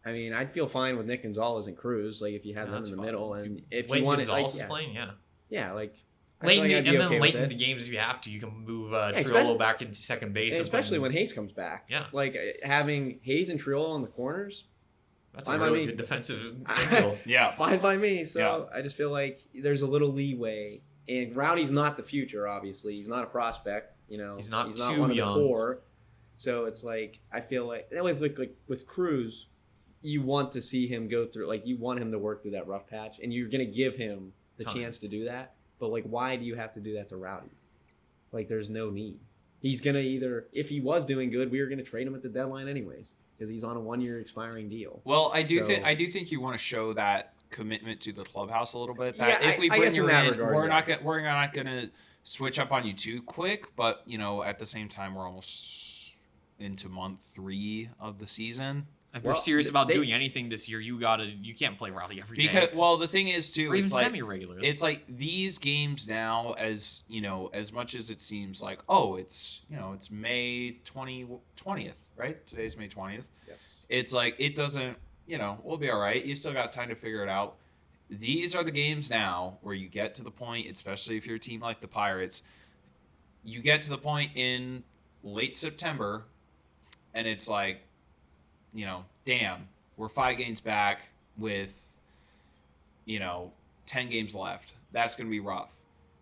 I mean, I'd feel fine with Nick Gonzalez and Cruz, like if you had them that's in the fine. middle, and if Late you wanted, Gonzalez like, is playing, yeah. yeah, like I Late feel in like I'd the, be and okay then late with in the it. games, if you have to, you can move especially- Triolo back into second base. And especially when Hayes comes back. Yeah. Like having Hayes and Triolo on the corners, that's a fine by really me. good defensive infield. Yeah. fine by me. So Yeah. I just feel like there's a little leeway. And Rowdy's not the future, obviously. He's not a prospect. He's not too one of young. the core. So it's like I feel like with Cruz, you want to see him go through. Like you want him to work through that rough patch, and you're gonna give him the Time. chance to do that. But like, why do you have to do that to Rowdy? Like, there's no need. He's gonna if he was doing good, we were gonna trade him at the deadline anyways because he's on a 1-year expiring deal. Well, I do So- think you want to show that commitment to the clubhouse a little bit. That Yeah, if we I bring guess you in that in, regard, we're yeah. not gonna switch up on you too quick. But at the same time, we're almost into month 3 of the season. If Well, you're serious about they- doing anything this year, you can't play Rowdy every day. Because the thing is too, or even it's like semi-regular. it's like these games now, as as much as it seems like it's May 20th, right? Today's May 20th. Yes. It's like it doesn't, we'll be all right. You still got time to figure it out. These are the games now where you get to the point, especially if you're a team like the Pirates, you get to the point in late September and it's like, damn, we're 5 games back with, 10 games left. That's going to be rough.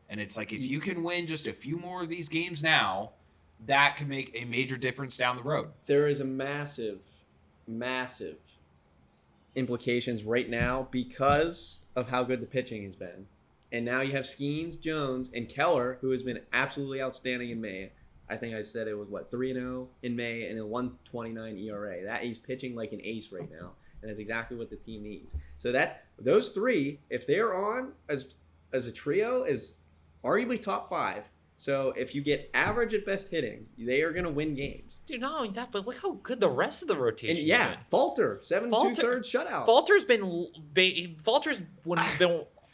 And it's like, if you can win just a few more of these games now, that can make a major difference down the road. There is a massive implications right now because of how good the pitching has been. And now you have Skeens, Jones, and Keller, who has been absolutely outstanding in May. I think I said it was 3-0 in May and a 1.29 ERA. That he's pitching like an ace right now, and that's exactly what the team needs. So those 3, if they're on as a trio, is arguably top 5. So if you get average at best hitting, they are going to win games. Dude, not only that, but look how good the rest of the rotation And yeah, been. Falter, 7 Falter- 2/3 shutout. Falter's been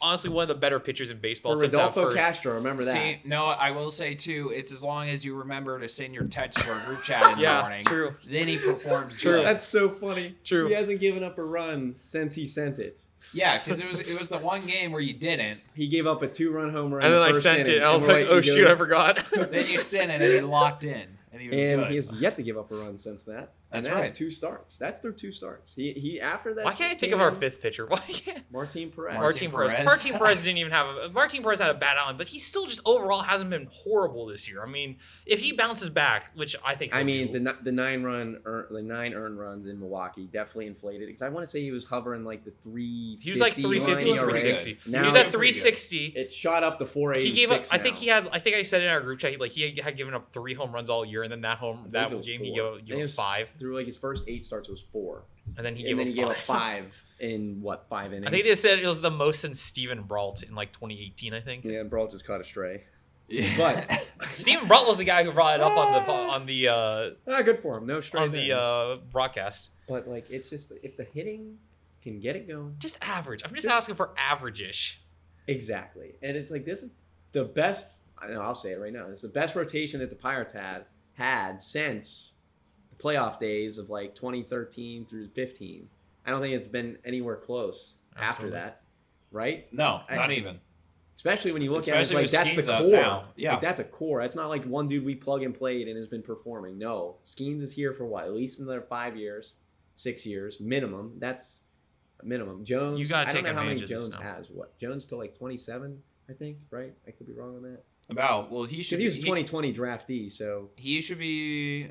honestly one of the better pitchers in baseball For since that Rodolfo first. Castro, remember that. See, no, I will say too, it's as long as you remember to send your text to our group chat in the Yeah, morning. true. Then he performs True. good. That's so funny. True. He hasn't given up a run since he sent it. Yeah, because it was the one game where you didn't. He gave up a 2-run home run. And then in the I first sent inning, it, and I was and like, oh he shoot, I goes- forgot. Then you sent it and he locked in. And he was And good. he has yet to give up a run since that. That's and that's right. 2 starts. That's their 2 starts. He after that. Why can't I think came of our in, 5th pitcher? Why can't Martin Perez. Martin Perez. Martin Perez didn't even have Martin Perez had a bad outing, but he still just overall hasn't been horrible this year. I mean, if he bounces back, which I think he'll I mean, do, the 9 earned runs in Milwaukee definitely inflated because I want to say he was hovering like the 350. he was like 350 line or ERA. 360. Now He was at pretty good. 360. It shot up to 486. He gave up. I think now. I think I said in our group chat, he had given up 3 home runs all year, and then that believe it was game he 4. gave It up was 5, Through like his first 8 starts was 4. and then he And then he gave gave up up 5. 5 in 5 innings. I think they said it was the most since Steven Brault in like 2018. I think Yeah, and Brault just caught a stray. Yeah. But Steven Brault was the guy who brought it up on the good for him. No stray. then. broadcast. But like, it's just if the hitting can get it going. Just average. I'm just asking for average-ish. Exactly, and it's like this is the best. I'll say it right now. It's the best rotation that the Pirates had since the playoff days of like 2013 through 15. I don't think it's been anywhere close after Absolutely. that, right? No, not even. Especially when you look at it, it's Especially like with that's Skeens the up core. now. Yeah. Like, that's a core. That's not like one dude we plug and played and has been performing. No, Skeens is here for what? At least another 5 years, 6 years minimum. That's a minimum. Jones. You gotta I take don't know how many advantage of this Jones now. has. What? Jones till like 27, I think. Right? I could be wrong on that. He Because should he was be, a 2020 draftee, so he should be.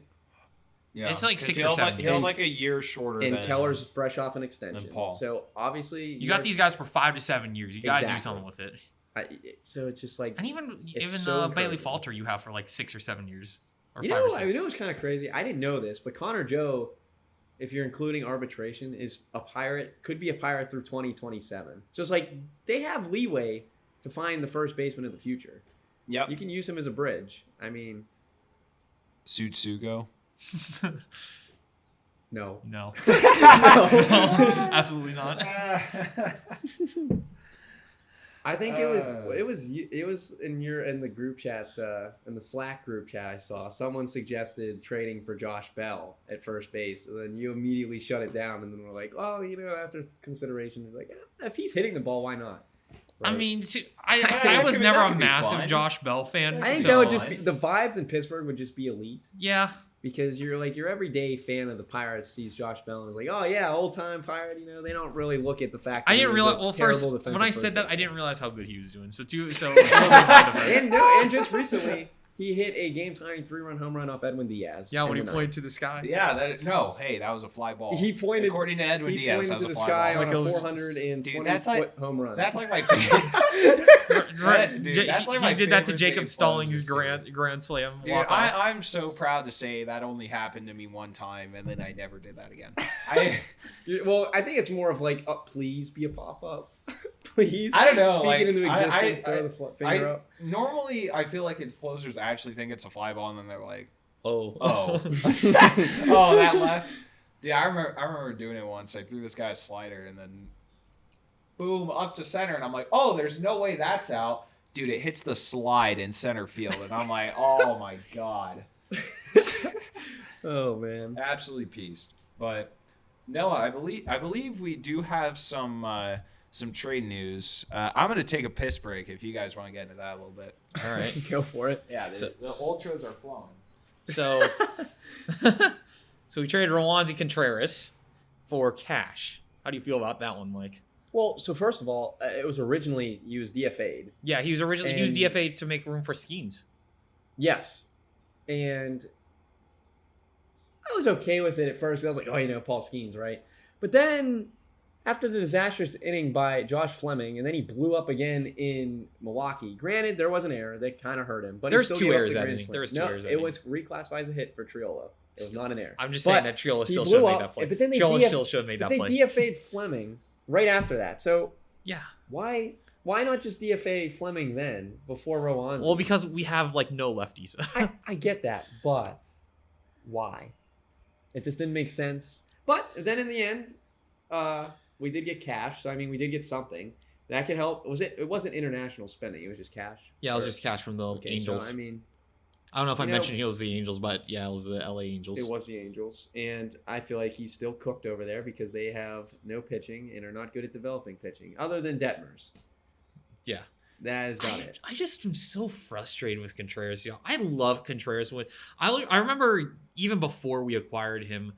Yeah, It's like 'cause 6 he'll or have 7 He'll have years. like a year shorter. and than Keller's fresh off an extension. Than Paul. So obviously You got these guys for 5 to 7 years. You gotta do Exactly. something with it. So it's just like And even It's so Bailey encouraging. Falter, you have for like 6 or 7 years. or You 5 know, or 6. I mean, it was kind of crazy. I didn't know this, but Connor Joe, if you're including arbitration, is a Pirate. Could be a Pirate through 2027. So it's like they have leeway to find the first baseman of the future. Yep. You can use him as a bridge. I mean, Sugo. no. No. No. Absolutely not. I think it was in the group chat, in the Slack group chat I saw, someone suggested trading for Josh Bell at first base, and then you immediately shut it down, and then we're like, oh, after consideration, you're like, if he's hitting the ball, why not? I Right? mean, Yeah, I was that never a could be massive fun. Josh Bell fan. I think so, that would just be the vibes in Pittsburgh would just be elite. Yeah. Because your everyday fan of the Pirates sees Josh Bell and is like, oh yeah, old time Pirate. They don't really look at the fact. I that didn't he was realize. a Well, terrible first, defensive when I first said that, I baseman. didn't realize how good he was doing. So and just recently he hit a game-tying 3-run home run off Edwin Diaz. yeah, when he in the pointed to the sky. Yeah, that was a fly ball. He pointed. According to Edwin He Diaz, that pointed was to a the fly sky ball. on Like it a was- 420-foot home run. That's like my favorite. Right. Dude, that's like my he did that to favorite Jacob thing Stallings' Closers do. grand slam. Dude, walk-off. I'm so proud to say that only happened to me one time, and then I never did that again. Well, I think it's more of like, please be a pop-up. Please. I don't know, Speak like, it into I- existence. Throw the finger up. Normally, I feel like it's closers actually think it's a fly ball, and then they're like, Oh. oh, oh, that left. Yeah, I remember doing it once. I threw this guy a slider, and then boom, up to center, and I'm like, oh, there's no way that's out. Dude, it hits the slide in center field, and I'm like, oh my god. Oh man. Absolutely pieced. But Noah, I believe we do have some trade news. I'm gonna take a piss break if you guys want to get into that a little bit. All right. Go for it. Yeah, So- the ultras are flowing. So, so we traded Rowanzi Contreras for cash. How do you feel about that one, Mike? Well, so first of all, it was originally used DFA'd. Yeah, he was originally And- DFA to make room for Skeens. Yes. And I was okay with it at first. I was like, Paul Skeens, right? But then after the disastrous inning by Josh Fleming, and then he blew up again in Milwaukee. Granted, there was an error that kind of hurt him. But There's he still two gave up errors the that grand inning. slam. There was two No, errors that it inning. was reclassified as a hit for Triolo. It was not an error. I'm just But saying that Triola he still blew should have made up, that play. but then they Triola DF still should have made But that they play. DFA'd Fleming right after that. So Yeah. why not just DFA Fleming then before Rowan? Well, because we have like no lefties. I get that, but why? It just didn't make sense. But then in the end, we did get cash. So I mean, we did get something that could help. It wasn't international spending. It was just cash. Yeah, it was just cash from the Okay, Angels. So, I mean, I don't know if I you know- mentioned he was the Angels, but yeah, it was the LA Angels. it was the Angels, and I feel like he's still cooked over there because they have no pitching and are not good at developing pitching, other than Detmers. Yeah. That is about it. I just am so frustrated with Contreras. I love Contreras. When I remember even before we acquired him,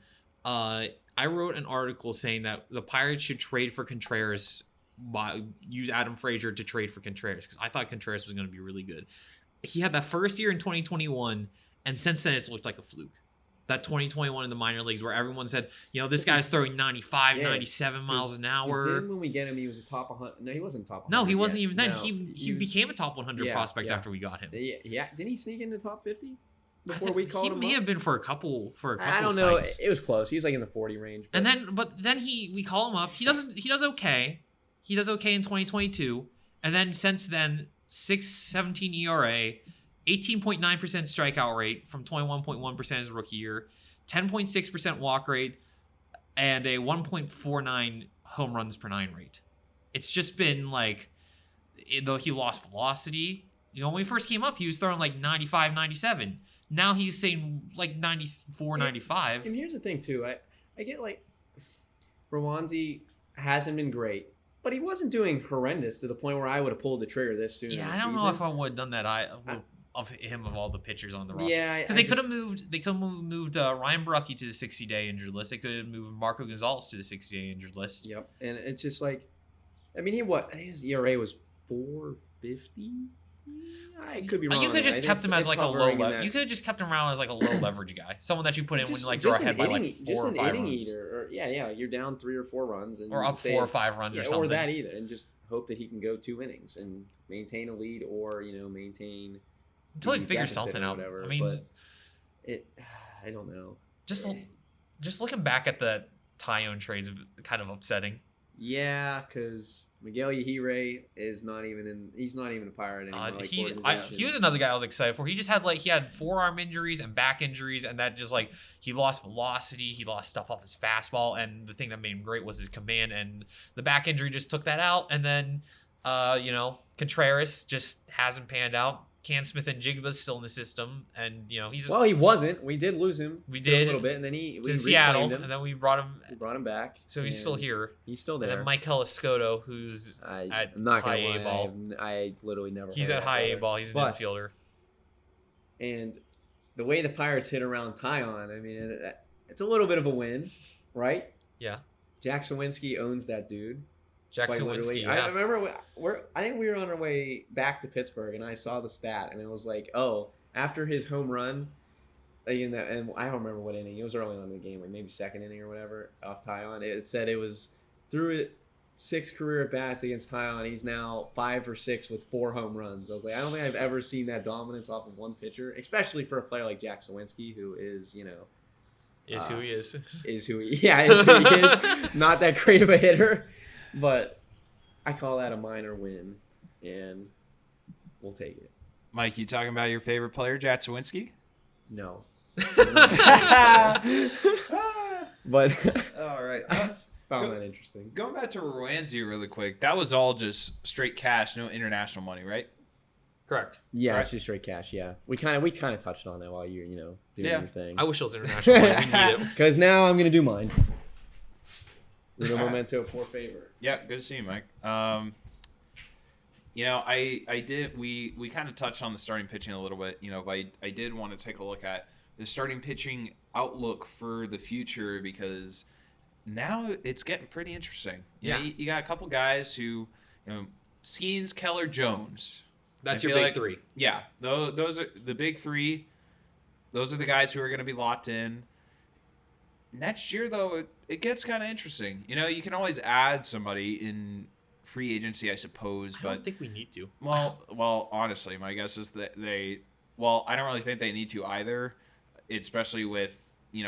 I wrote an article saying that the Pirates should trade for Contreras, use Adam Frazier to trade for Contreras, because I thought Contreras was going to be really good. He had that first year in 2021, and since then it's looked like a fluke. That 2021 in the minor leagues where everyone said, this guy's throwing 95, Yeah, 97 miles an Because hour. then when we get him, he was a top 100. No, he wasn't top 100. No, he wasn't yet. even then. No, He was- became a top 100 Yeah, prospect yeah. after we got him. Yeah, didn't he sneak into top 50 I before think we called he him may up? have been for a couple I don't know. sites. It was close. He was like in the 40 range. But And then we call him up. He does okay. He does okay in 2022, and then since then 6.17 ERA, 18.9% strikeout rate from 21.1% his rookie year, 10.6% walk rate, and a 1.49 home runs per 9 rate. It's just been like, though he lost velocity. When we first came up, he was throwing like 95, 97. Now he's saying like 94, 95. And here's the thing too. I get like Rowanzi hasn't been great, but he wasn't doing horrendous to the point where I would have pulled the trigger this soon. Yeah, in the I don't know season. if I would have done that. Of him of all the pitchers on the roster, Yeah, because I they could have just- moved. They could have moved Ryan Barucki to the 60-day injured list. They could have moved Marco Gonzalez to the 60-day injured list. Yep, and it's just like, I mean, I think his ERA was 4.50. I could be wrong. You on could have that. just kept him as It's like a low. hovering in that- You could have just kept him around as like a low leverage guy, someone that you put in when like you're just ahead an by like inning- 4 or just 5 an inning runs, eater, or yeah, you're down 3 or 4 runs, and or you up say 4 or it's- 5 runs or yeah, something. or that either, and just hope that he can go 2 innings and maintain a lead, or maintain Until he the figures deficit something or out. whatever, I mean, but I don't know. Just looking back at the Tyone trades, kind of upsetting. Yeah, because Miguel Yajire is not even in. He's not even a Pirate anymore. Like, He was another guy I was excited for. He just had he had forearm injuries and back injuries, and that just he lost velocity, he lost stuff off his fastball, and the thing that made him great was his command, and the back injury just took that out. And then, Contreras just hasn't panned out. Can Smith and Jigba's still in the system, and he's he wasn't. We did lose him. We did a little bit, and then we to Seattle, him. and then we brought him. We brought him back, so he's still here. He's still there. And then Mike Escoto, who's at high A ball. I literally never. He's at high A ball. He's an infielder. And the way the Pirates hit around Taillon, I mean, it's a little bit of a win, right? Yeah. Jack Sawinski owns that dude. Jack Sawinski. Yeah. I remember I think we were on our way back to Pittsburgh, and I saw the stat, and it was like, oh, after his home run, and I don't remember what inning. It was early on in the game, like maybe second inning or whatever, off Taillon. It said it was through 6 career at bats against Taillon. He's now 5 or 6 with 4 home runs. I was like, I don't think I've ever seen that dominance off of one pitcher, especially for a player like Jack Sawinski, who is is who he is. Is who he is. Not that great of a hitter. But I call that a minor win, and we'll take it. Mike, you talking about your favorite player, Jack Sawinski? No. But all right. I found that interesting. Going back to Roansy really quick, that was all just straight cash, no international money, right? Correct. Yeah, right. It's just straight cash. Yeah, we kind of touched on it while you're doing your thing. I wish it was international money. We need it. Because now I'm gonna do mine. Uno momento por favor. Yeah, good to see you, Mike. We kind of touched on the starting pitching a little bit. I did want to take a look at the starting pitching outlook for the future, because now it's getting pretty interesting. You got a couple guys who, Skeens, Keller, Jones. That's your big three. Yeah, those are the big three. Those are the guys who are going to be locked in. Next year, though, it gets kind of interesting. You can always add somebody in free agency, I suppose. But I don't think we need to. Well, honestly, my guess is that I don't really think they need to either, especially with,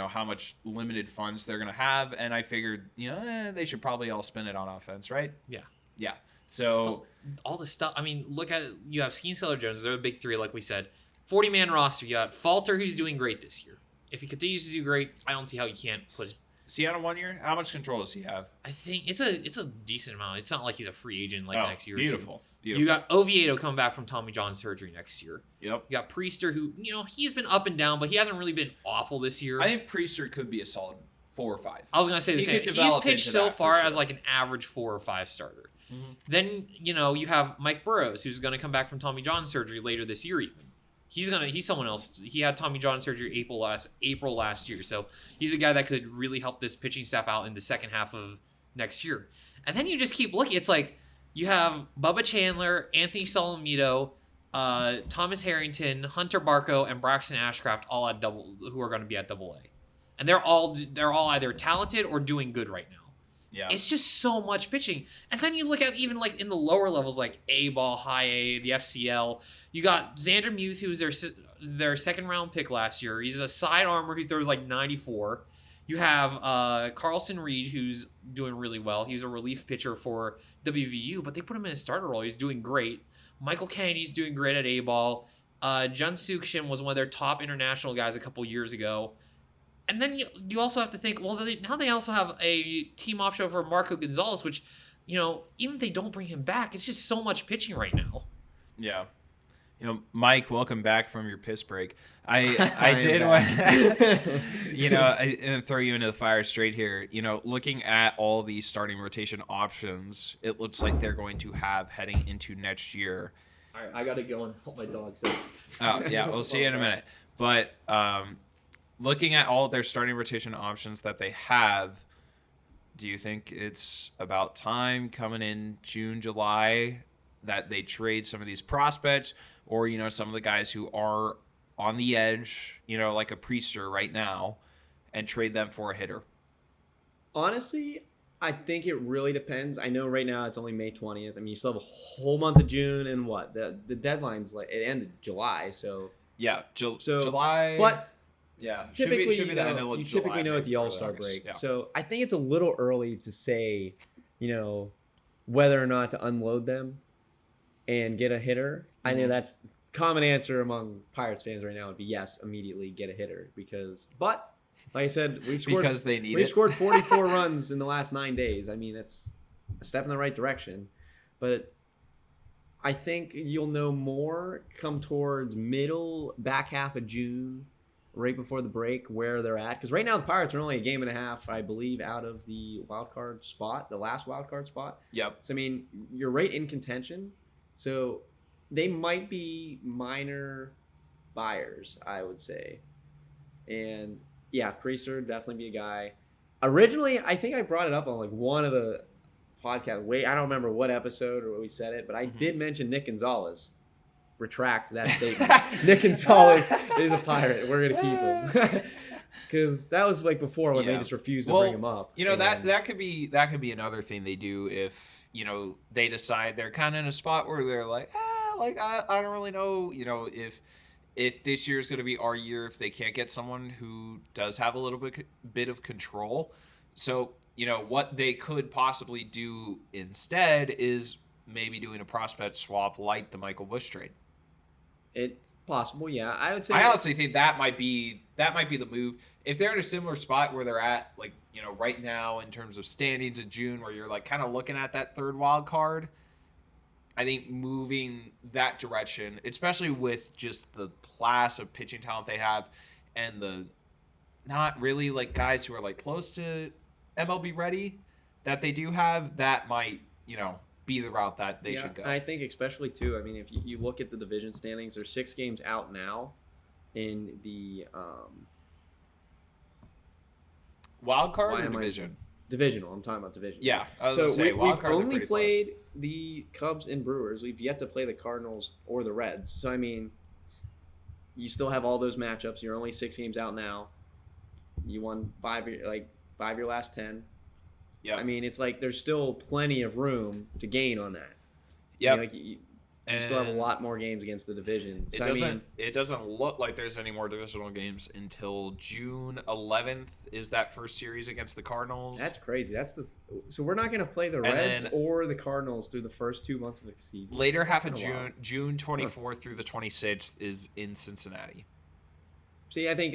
how much limited funds they're going to have. And I figured, they should probably all spend it on offense, right? Yeah. Yeah. So all the stuff, I mean, look at it. You have Skeens, Keller, Jones. They're the big three, like we said. 40-man roster. You got Falter, who's doing great this year. If he continues to do great, I don't see how you can't put. Is he out on 1 year? How much control does he have? I think it's a decent amount. It's not like he's a free agent next year. Beautiful. You got Oviedo coming back from Tommy John surgery next year. Yep. You got Priester, who he's been up and down, but he hasn't really been awful this year. I think Priester could be a solid 4 or 5. I was gonna say the same. He's pitched so far as like an average 4 or 5 starter. Mm-hmm. Then you have Mike Burrows, who's gonna come back from Tommy John surgery later this year even. He's someone else. He had Tommy John surgery April last year, so he's a guy that could really help this pitching staff out in the second half of next year. And then you just keep looking. It's like you have Bubba Chandler, Anthony Solomito, Thomas Harrington, Hunter Barco, and Braxton Ashcraft all at who are going to be at AA, and they're all either talented or doing good right now. Yeah. It's just so much pitching. And then you look at even like in the lower levels, like A-ball, high A, the FCL. You got Xander Muth, who's their second round pick last year. He's a side armor who throws like 94. You have Carlson Reed, who's doing really well. He's a relief pitcher for WVU, but they put him in a starter role. He's doing great. Michael Kennedy's doing great at A-ball. Jun Suk-shin was one of their top international guys a couple years ago. And then you also have to think, well, now they also have a team option for Marco Gonzalez, which, even if they don't bring him back, it's just so much pitching right now. Yeah. Mike, welcome back from your piss break. I did want I throw you into the fire straight here. Looking at all the starting rotation options, it looks like they're going to have heading into next year. All right, I got to go and help my dog. So. Oh, yeah, we'll see you in a minute. But looking at all their starting rotation options that they have, do you think it's about time coming in June, July that they trade some of these prospects or, some of the guys who are on the edge, like a Priester right now, and trade them for a hitter? Honestly, I think it really depends. I know right now it's only May 20th. I mean, you still have a whole month of June and what? The deadline's it ended July, so... Yeah, July... But Yeah, typically should be the end of you July, typically know at maybe, the or All-Star August. break. Yeah. So I think it's a little early to say, whether or not to unload them and get a hitter. I know Mhm. that's common answer among Pirates fans right now would be yes, immediately get a hitter but like I said, Because they need we've it. scored 44 runs in the last 9 days. I mean, that's a step in the right direction. But I think you'll know more come towards back half of June, right before the break, where they're at. Because right now the Pirates are only a game and a half, I believe, out of the wild card spot, the last wild card spot. Yep. So I mean, you're right in contention. So they might be minor buyers, I would say. And yeah, Priester would definitely be a guy. Originally, I think I brought it up on like one of the podcasts. I don't remember what episode or what we said it, but I did mention Nick Gonzalez. Retract that statement. Nick Gonzalez is a Pirate. We're gonna keep him because that was like before when they Yeah. just refused to bring him up. You know, And- that could be another thing they do if they decide they're kind of in a spot where they're like, I don't really know, if this year is going to be our year if they can't get someone who does have a little bit of control. So what they could possibly do instead is maybe doing a prospect swap like the Michael Busch trade. It possible, yeah. I would say. I honestly think that might be the move. If they're in a similar spot where they're at, like, right now in terms of standings in June, where you're like kind of looking at that third wild card, I think moving that direction, especially with just the class of pitching talent they have and the not really like guys who are like close to MLB ready that they do have, that might, be the route that they should go. I think especially too. I mean, if you look at the division standings, there's 6 games out now in the Wild card Why or am I- division? divisional. I'm talking about division. Yeah, I was So gonna say wild we've card. They're only pretty played close. the Cubs and Brewers. We've yet to play the Cardinals or the Reds. So I mean, you still have all those matchups. You're only 6 games out now. You won 5 of your last 10. Yeah, I mean, it's like there's still plenty of room to gain on that. yeah. You still have a lot more games against the division. It So, doesn't. I mean, It doesn't look like there's any more divisional games until June 11th. Is that first series against the Cardinals? that's crazy. So we're not going to play the And Reds then- or the Cardinals through the first 2 months of the season. Later half of That's June. kinda wild. June 24th through the 26th is in Cincinnati. See, I think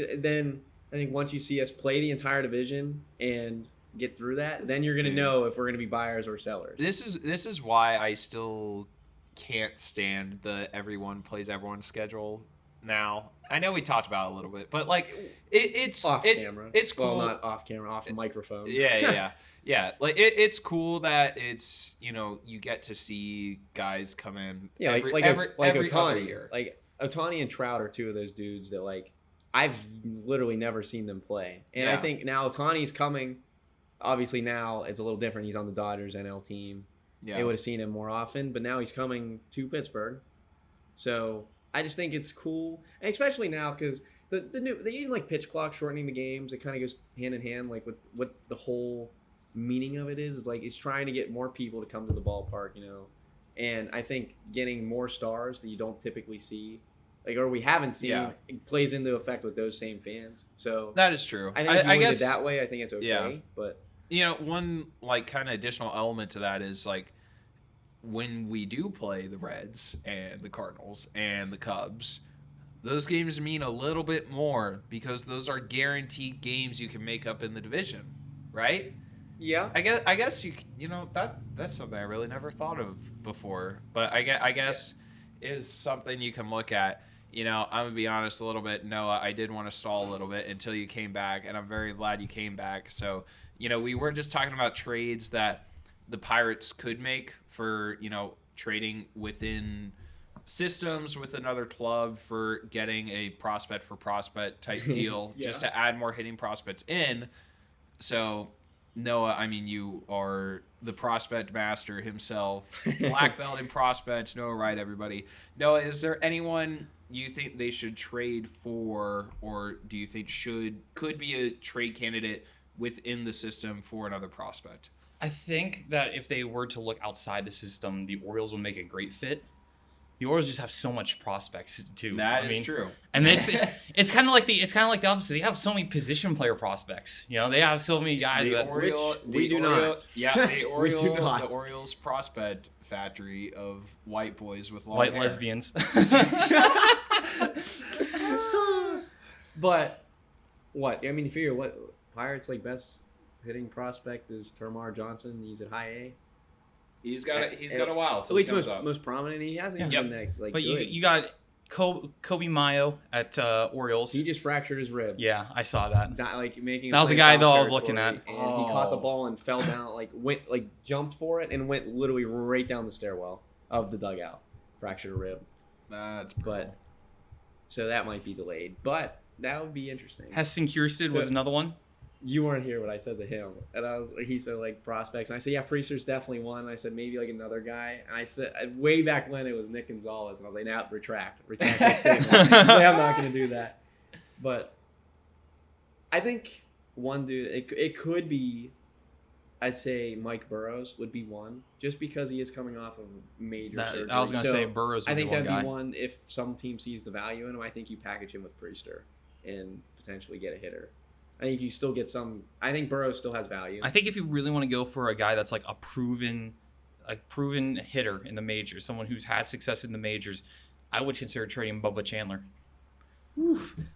once you see us play the entire division and get through that, then you're going to Dude. know if we're going to be buyers or sellers. This is why I still can't stand the everyone plays everyone schedule. Now I know we talked about it a little bit, but like it's Off camera. It's cool. Well, not off camera, off microphone. Yeah. Like it's cool that it's you get to see guys come in. Yeah, every Ohtani. other year. Like Ohtani and Trout are 2 of those dudes that like I've literally never seen them play, and I Yeah. think now Ohtani's coming. Obviously, now it's a little different. He's on the Dodgers NL team. Yeah, They would have seen him more often, but now he's coming to Pittsburgh. So I just think it's cool, and especially now because the even like pitch clock shortening the games, it kind of goes hand in hand like with what the whole meaning of it is. It's like it's trying to get more people to come to the ballpark, and I think getting more stars that you don't typically see, like or we haven't seen, Yeah. it plays into effect with those same fans. So that is true. I think if you look at guess it that way, I think it's okay. yeah. But one like kind of additional element to that is like when we do play the Reds and the Cardinals and the Cubs, those games mean a little bit more because those are guaranteed games you can make up in the division, right? yeah, I guess that's something I really never thought of before, but I guess is something you can look at. I'm gonna be honest a little bit, Noah. I did want to stall a little bit until you came back, and I'm very glad you came back. So we were just talking about trades that the Pirates could make for trading within systems with another club for getting a prospect for prospect type deal Yeah. just to add more hitting prospects in. So Noah, I mean, you are the prospect master himself, black belt in prospects. Noah Wright, everybody. Noah, is there anyone you think they should trade for, or do you think could be a trade candidate within the system for another prospect? I think that if they were to look outside the system, the Orioles would make a great fit. the Orioles just have so much prospects too. That is true. And it's kind of like the opposite. They have so many position player prospects. You know, they have so many guys The that we do not. Yeah, the We do not. The Orioles prospect factory of white boys with long white hair. lesbians. But what? I mean, you figure what Pirates like best hitting prospect is Termar Johnson. He's at high A. He's got a while At till he least comes most up. most prominent. He hasn't Yeah. been that like But good. you got Kobe Mayo at Orioles. He just fractured his rib. Yeah, I saw that. Not like making. That was the play guy, in though, foul I was looking territory, at. and he caught the Oh. ball and fell down. Jumped for it and went literally right down the stairwell of the dugout. Fractured a rib. That's brutal. But so that might be delayed. But that would be interesting. Heston Kjerstad was So- another one. You weren't here when I said to him, and he said like prospects, and I said yeah, Priester's definitely one. And I said maybe like another guy, and I said way back when it was Nick Gonzalez, and I was like, nah, retract that statement. Like, I'm not gonna do that. But I think one dude, it could be, I'd say Mike Burrows would be one, just because he is coming off of major surgery. I was gonna So say Burrows would I think be one that'd guy. be one if some team sees the value in him. I think you package him with Priester and potentially get a hitter. I think you still get some. I think Burrows still has value. I think if you really want to go for a guy that's like a proven hitter in the majors, someone who's had success in the majors, I would consider trading Bubba Chandler. I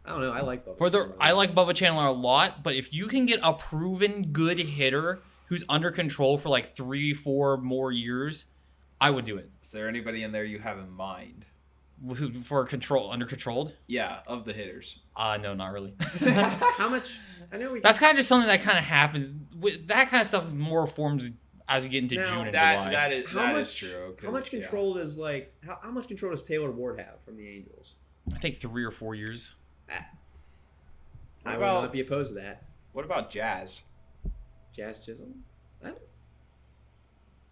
don't know. I like both. I like Bubba Chandler a lot, but if you can get a proven good hitter who's under control for like 3-4 more years, I would do it. Is there anybody in there you have in mind? For under controlled? Yeah, of the hitters. No, not really. How much? I know we. That's kind of just something that kind of happens. That kind of stuff more forms as we get into Now, June and That July. that is how that much? is true. How much control does how much control does Taylor Ward have from the Angels? I think 3 or 4 years. I would about- not be opposed to that. What about Jazz? Jazz Chisholm.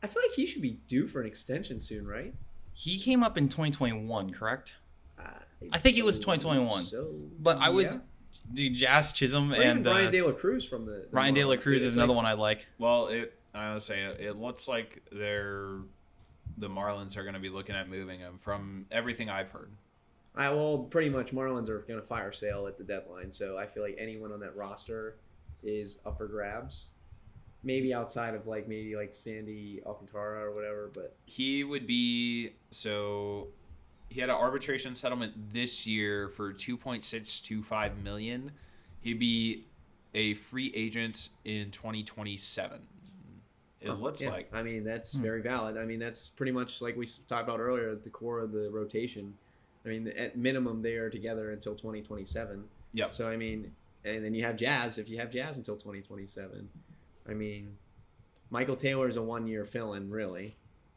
I feel like he should be due for an extension soon, right? He came up in 2021, correct? Uh, I think it was 2021. So, But I would yeah. do Jazz Chisholm Or even and Ryan De La Cruz from the Ryan De La Marlins, Cruz too. is It's another like- one I like. Well, I would say it looks like the Marlins are going to be looking at moving him from everything I've heard. Well, pretty much Marlins are going to fire sale at the deadline, so I feel like anyone on that roster is up for grabs. Maybe outside of maybe Sandy Alcantara or whatever, but He would be he had an arbitration settlement this year for $2.625 million. He'd be a free agent in 2027. It looks yeah, like. I mean, that's very valid. I mean, that's pretty much like we talked about earlier at the core of the rotation. I mean, at minimum, they are together until 2027. Yep. So, I mean, and then you have Jazz. If you have Jazz until 2027, I mean, Michael Taylor is a 1-year fill-in, really.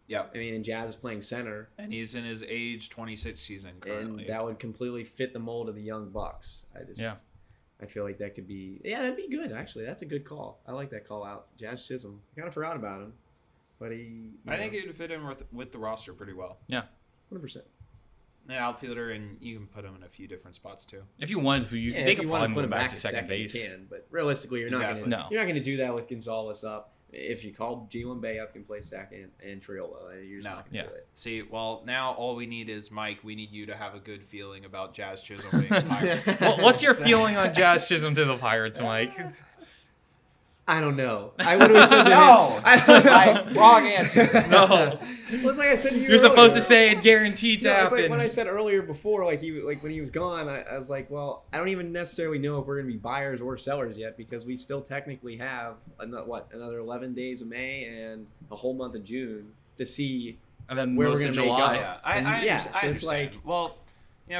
Yep. I mean, and Jazz is playing center, And he's in his age 26 season currently. and that would completely fit the mold of the young Bucks. I feel like that could be, that'd be good, actually. That's a good call. I like that call out. Jazz Chisholm. I kind of forgot about him, but I think he would fit in with the roster pretty well. 100%. An outfielder, and you can put him in a few different spots too. If you wanted to, they if could you want probably to put move him back back to at second base. You can, but realistically, you're Exactly. not No. you're not going to do that with Gonzalez up. If you call G1 Bay up, can play second, and Triolo, you're just No. not going to do it. See, well, now all we need is Mike. We need you to have a good feeling about Jazz Chisholm being a Pirate. What's your feeling on Jazz Chisholm to the Pirates, Mike? I don't know. I literally said to No. him, I don't know. Wrong answer. No. Well, it's like I said to you You're supposed to earlier. say it guaranteed to No, it's happen. like when I said earlier before, when he was gone, I was like, well, I don't even necessarily know if we're going to be buyers or sellers yet because we still technically have another 11 days of May and a whole month of June to see. and then where we're most of gonna make July. up. Yeah, I And understand. so I it's understand. like- Well,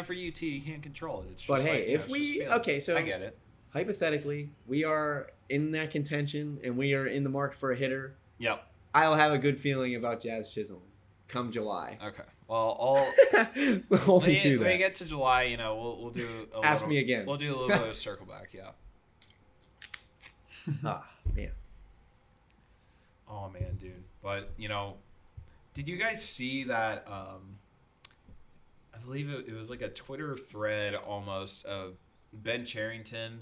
for UT, you can't control it. It's just But hey, like, if it's just we feeling. okay, so I get it. hypothetically, we are in that contention and we are in the market for a hitter. Yep. I'll have a good feeling about Jazz Chisholm come July. Okay. Well, We'll only when do you that. get to July, we'll do. Ask me again. We'll do a little bit of circle back. Yeah. Man. Oh man, dude. But did you guys see that? I believe it was like a Twitter thread almost of Ben Cherington,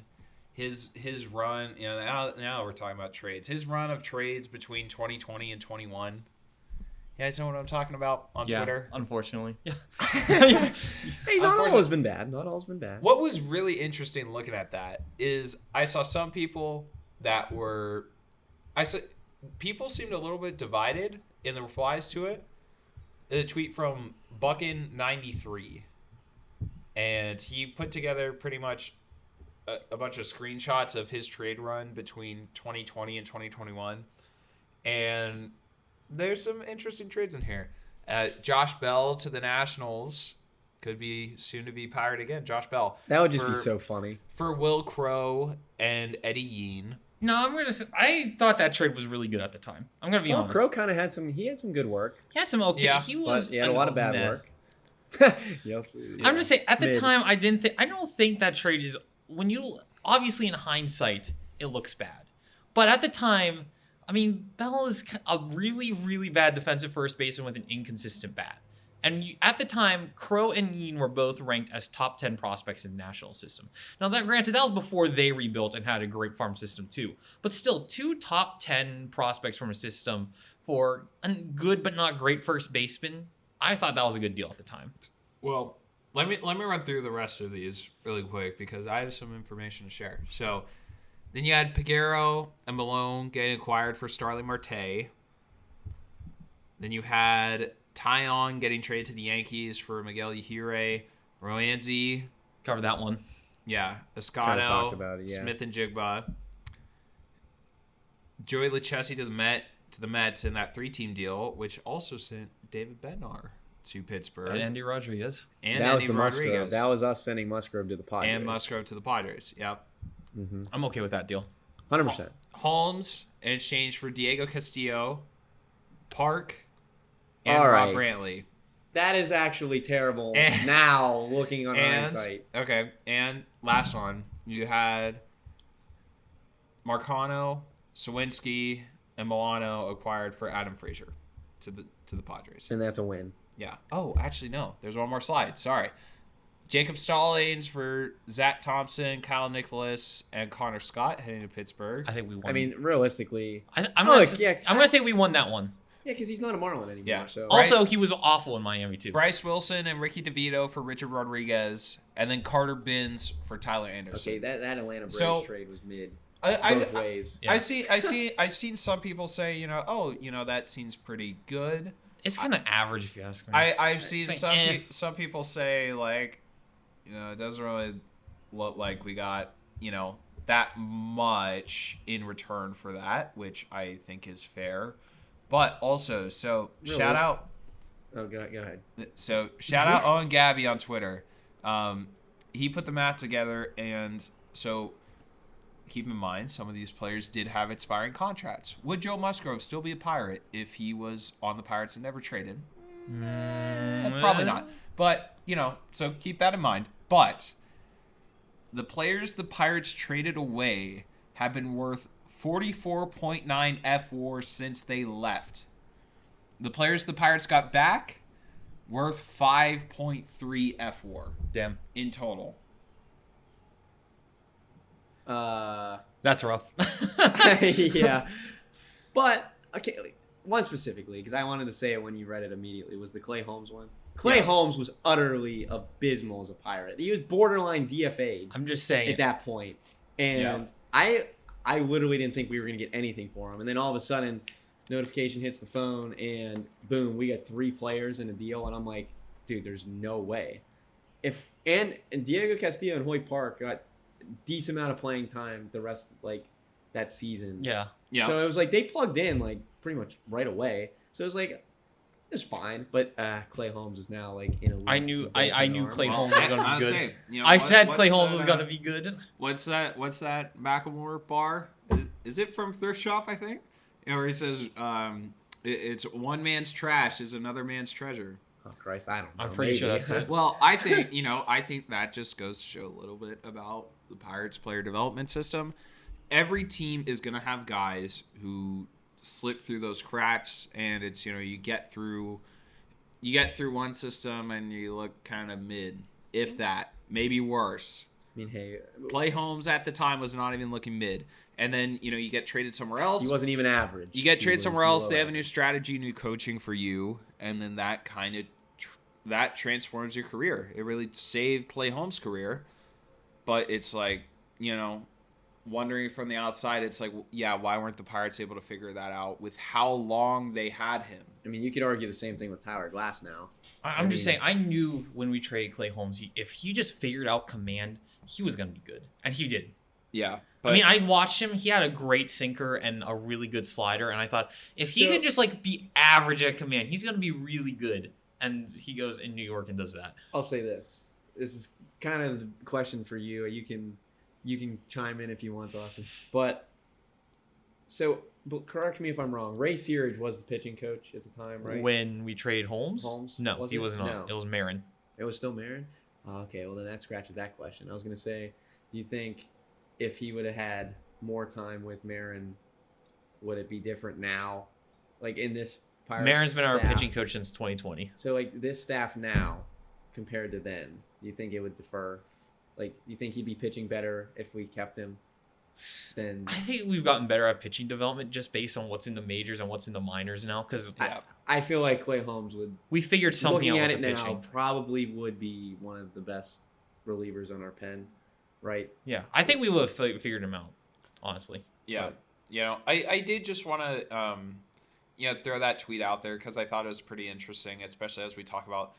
his run. Now we're talking about trades. His run of trades between 2020 and 21. You guys know what I'm talking about on Twitter? Unfortunately. Yeah. Hey, not all has been bad. Not all has been bad. What was really interesting looking at that is I saw some people that were, people seemed a little bit divided in the replies to it. The tweet from Buckin93, and he put together pretty much a bunch of screenshots of his trade run between 2020 and 2021, and there's some interesting trades in here. Josh Bell to the Nationals could be soon to be Pirate again. Josh Bell. That would just be so funny. For Will Crow and Eddie Yean. No, I'm gonna say I thought that trade was really good at the time. I'm gonna be Well, honest. Crow kind of had some. He had some good work, He had some okay. Yeah, he was. but he had a lot of bad meh. work. Yes, I'm just saying at the Mid. time I don't think that trade is when you obviously in hindsight it looks bad, but at the time, I mean Bell is a really really bad defensive first baseman with an inconsistent bat, and at the time Crow and Yean were both ranked as top 10 prospects in the national system. Now that granted that was before they rebuilt and had a great farm system too, but still 2 top 10 prospects from a system for a good but not great first baseman. I thought that was a good deal at the time. Well, let me run through the rest of these really quick because I have some information to share. So, then you had Peguero and Malone getting acquired for Starling Marte. Then you had Tyon getting traded to the Yankees for Miguel Yajire, Roanzi, Cover that one. yeah, Kinda talked Escato, about it, yeah. Smith and Jigba, Joey Lucchesi to the Mets in that 3-team deal, which also sent David Bednar to Pittsburgh And Andy Rodriguez. and that was Andy the Musgrove. Rodriguez. That was us sending Musgrove to the Padres. And Musgrove to the Padres. Yep. I'm okay with that deal. 100%. Holmes in exchange for Diego Castillo, Park, and All Rob right. Brantley. That is actually terrible. And- Now looking on And hindsight. okay, and last one, you had Marcano, Sawinski, and Milano acquired for Adam Frazier to the Padres. And that's a win. Yeah. Oh, actually no. There's one more slide. Sorry. Jacob Stallings for Zach Thompson, Kyle Nicholas, and Connor Scott heading to Pittsburgh. I think we won. I mean, realistically, I'm Look, gonna, yeah, I'm gonna say we won that one. yeah, because he's not a Marlin anymore. Yeah. So Also, he was awful in Miami too. Bryce Wilson and Ricky DeVito for Richard Rodriguez, and then Carter Binns for Tyler Anderson. okay, that Atlanta Braves So- trade was mid I both ways. Yeah. I've seen some people say, that seems pretty good. It's kind of average if you ask me. I've seen like, some people say like, it doesn't really look like we got, that much in return for that, which I think is fair. But also, so Really? shout out Oh, go ahead. So shout out Owen Gabby on Twitter. He put the math together, and so keep in mind some of these players did have expiring contracts. Would Joe Musgrove still be a Pirate if he was on the Pirates and never traded? Probably not. But so keep that in mind. But the players the Pirates traded away have been worth 44.9 FWAR since they left. The players the Pirates got back worth 5.3 FWAR Damn, in total. that's rough. Yeah. But, okay, one specifically, because I wanted to say it when you read it immediately, was the Clay Holmes one. Clay Yeah. Holmes was utterly abysmal as a Pirate. He was borderline DFA'd I'm just saying. at that point. And I literally didn't think we were going to get anything for him. And then all of a sudden, notification hits the phone, and boom, we got 3 players in a deal. And I'm like, dude, there's no way. And Diego Castillo and Hoyt Park got a decent amount of playing time the rest, that season. Yeah. Yeah. So it was like they plugged in pretty much right away. So it was like it's fine. But Clay Holmes is now in a league I knew with both I an knew arm. Clay Well, Holmes was gonna be I good. say, I said what's Clay Holmes that, was gonna be good. What's that Macklemore bar? Is it from Thrift Shop, I think? Or he says, it's one man's trash is another man's treasure. Oh Christ, I don't know. I'm pretty sure maybe. that's it. Well, I think that just goes to show a little bit about the Pirates player development system. Every team is going to have guys who slip through those cracks, and it's, you get through one system and you look kind of mid, if that, maybe worse. I mean, hey, Clay Holmes at the time was not even looking mid. and then you get traded somewhere else. He wasn't even average. You get He traded was somewhere else. below They have a average. new strategy, new coaching for you, and then that kind of that transforms your career. It really saved Clay Holmes' career, but it's like wondering from the outside, it's like, yeah, why weren't the Pirates able to figure that out with how long they had him? I mean, you could argue the same thing with Tyler Glass now. I'm just saying, I knew when we traded Clay Holmes, if he just figured out command, he was going to be good. And he did. Yeah. I mean, I watched him. He had a great sinker and a really good slider. And I thought, if he could just be average at command, he's going to be really good. And he goes in New York and does that. I'll say this. This is kind of the question for you. You can chime in if you want, Dawson. But correct me if I'm wrong. Ray Searage was the pitching coach at the time, right? When we trade Holmes? No, Was he it? was not. No. It was Marin. It was still Marin? Oh, okay, well then that scratches that question. I was going to say, do you think if he would have had more time with Marin, would it be different now? Like in this Pirates Marin's been our staff? pitching coach since 2020. So this staff now compared to then, do you think it would differ? Do you think he'd be pitching better if we kept him than... I think we've gotten better at pitching development just based on what's in the majors and what's in the minors now. Because I feel like Clay Holmes would, we figured something looking out at with it the now, pitching. probably would be one of the best relievers on our pen, right? Yeah, I think we would have figured him out, honestly. Yeah. I did just want to, throw that tweet out there because I thought it was pretty interesting, especially as we talk about,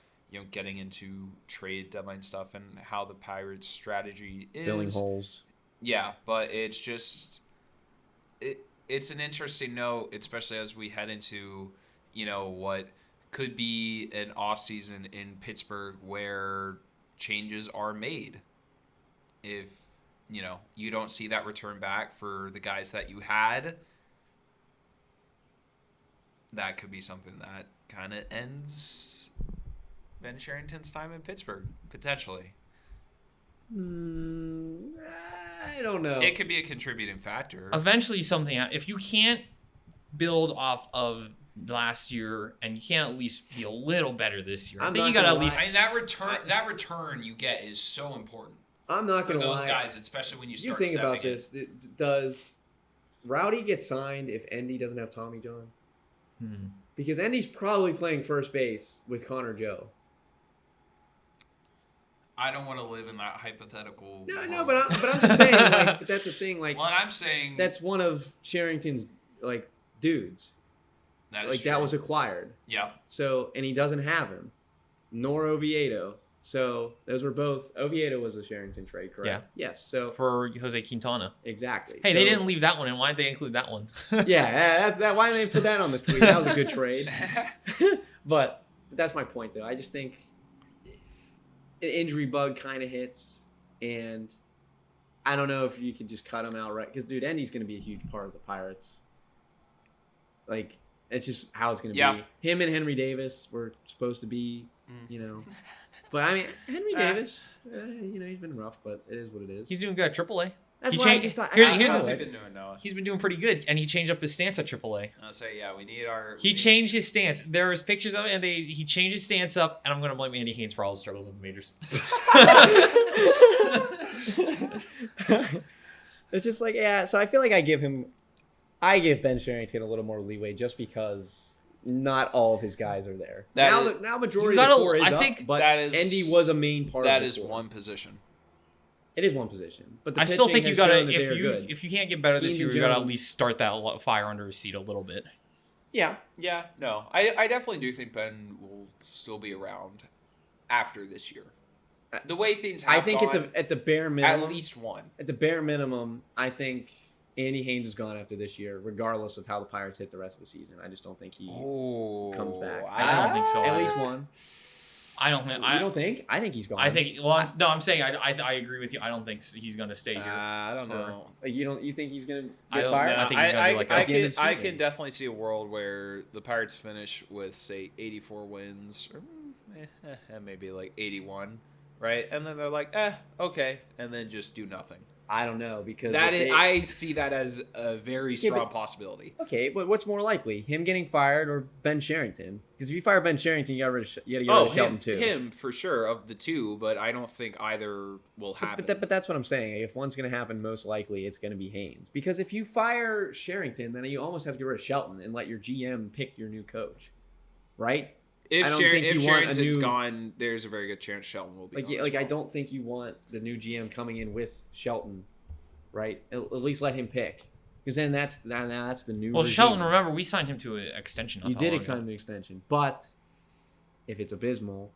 getting into trade deadline stuff and how the Pirates' strategy is. Filling holes. Yeah, but it's just, it's an interesting note, especially as we head into, what could be an offseason in Pittsburgh where changes are made. If, you don't see that return back for the guys that you had, that could be something that kind of ends Ben Cherington's time in Pittsburgh, potentially. I don't know. It could be a contributing factor. Eventually, if you can't build off of last year and you can't at least be a little better this year, I I'm think not you got to gonna at least. I mean, that return you get is so important I'm not for going to lie. those guys, especially when you You start think stepping about this. Does Rowdy get signed if Endy doesn't have Tommy John? Because Endy's probably playing first base with Connor Joe. I don't want to live in that hypothetical No, world. but I'm just saying, but that's the thing, what I'm saying, that's one of Sherrington's, dudes. that is That true. was acquired. Yeah. So, and he doesn't have him, nor Oviedo. So, those were both, Oviedo was a Sherrington trade, correct? Yeah. Yes, so, For Jose Quintana. exactly. Hey, So- they didn't leave that one in. Why did they include that one? Yeah, why didn't they put that on the tweet? That was a good trade. But that's my point, though. I just think an injury bug kind of hits, and I don't know if you could just cut him outright. Because, dude, Endy's going to be a huge part of the Pirates. It's just how it's going to be. Him and Henry Davis were supposed to be, But, I mean, Henry Davis, he's been rough, but it is what it is. He's doing good at AAA. That's he why changed- I just thought... here's- I here's don't the know. What's he been doing, Noah? He's been doing pretty good, and he changed up his stance at AAA. I'll say, yeah, we need our... He changed his stance. There was pictures of it, and he changed his stance up, and I'm going to blame Andy Haynes for all his struggles with the majors. It's just so I feel like I give Ben Sherrington a little more leeway just because not all of his guys are there. Now majority of the core is I up, think but that is- Endy was a main part That of is the core. one position. It is one position. But the I still pitching think you has got to, shown that they are good. if you can't get better this Skeens year, and you got to at Jones. least start that fire under his seat a little bit. Yeah. Yeah, no. I definitely do think Ben will still be around after this year. The way things have I think gone, at the bare minimum, at least one. at the bare minimum, I think Andy Haynes is gone after this year, regardless of how the Pirates hit the rest of the season. I just don't think he comes back. I don't think so At either. least one. I don't think. You don't think? I think he's gone. I think. Well, I'm saying I agree with you. I don't think he's going to stay here. I don't know. You think he's gonna I get don't fired? know. I think he's gonna be like at the end of the I season. can definitely see a world where the Pirates finish with, say, 84 wins, or maybe like 81, right? And then they're like, okay, and then just do nothing. I don't know because That if is, they- I see that as a very Yeah, strong but- possibility. okay, but what's more likely, him getting fired or Ben Sherrington? Because if you fire Ben Sherrington, you got to get rid of Shelton too. him for sure of the two, but I don't think either will happen. But that's what I'm saying. If one's going to happen, most likely it's going to be Haynes. Because if you fire Sherrington, then you almost have to get rid of Shelton and let your GM pick your new coach, right? If I don't think if you want a Sherrington's new- gone, there's a very good chance Shelton will be Like, gone. yeah, as like I well. don't think you want the new GM coming in with Shelton, right? At least let him pick, because then that's the new. Well, regime. Shelton, remember we signed him to an extension. not You that did long extend ago. the extension, but if it's abysmal,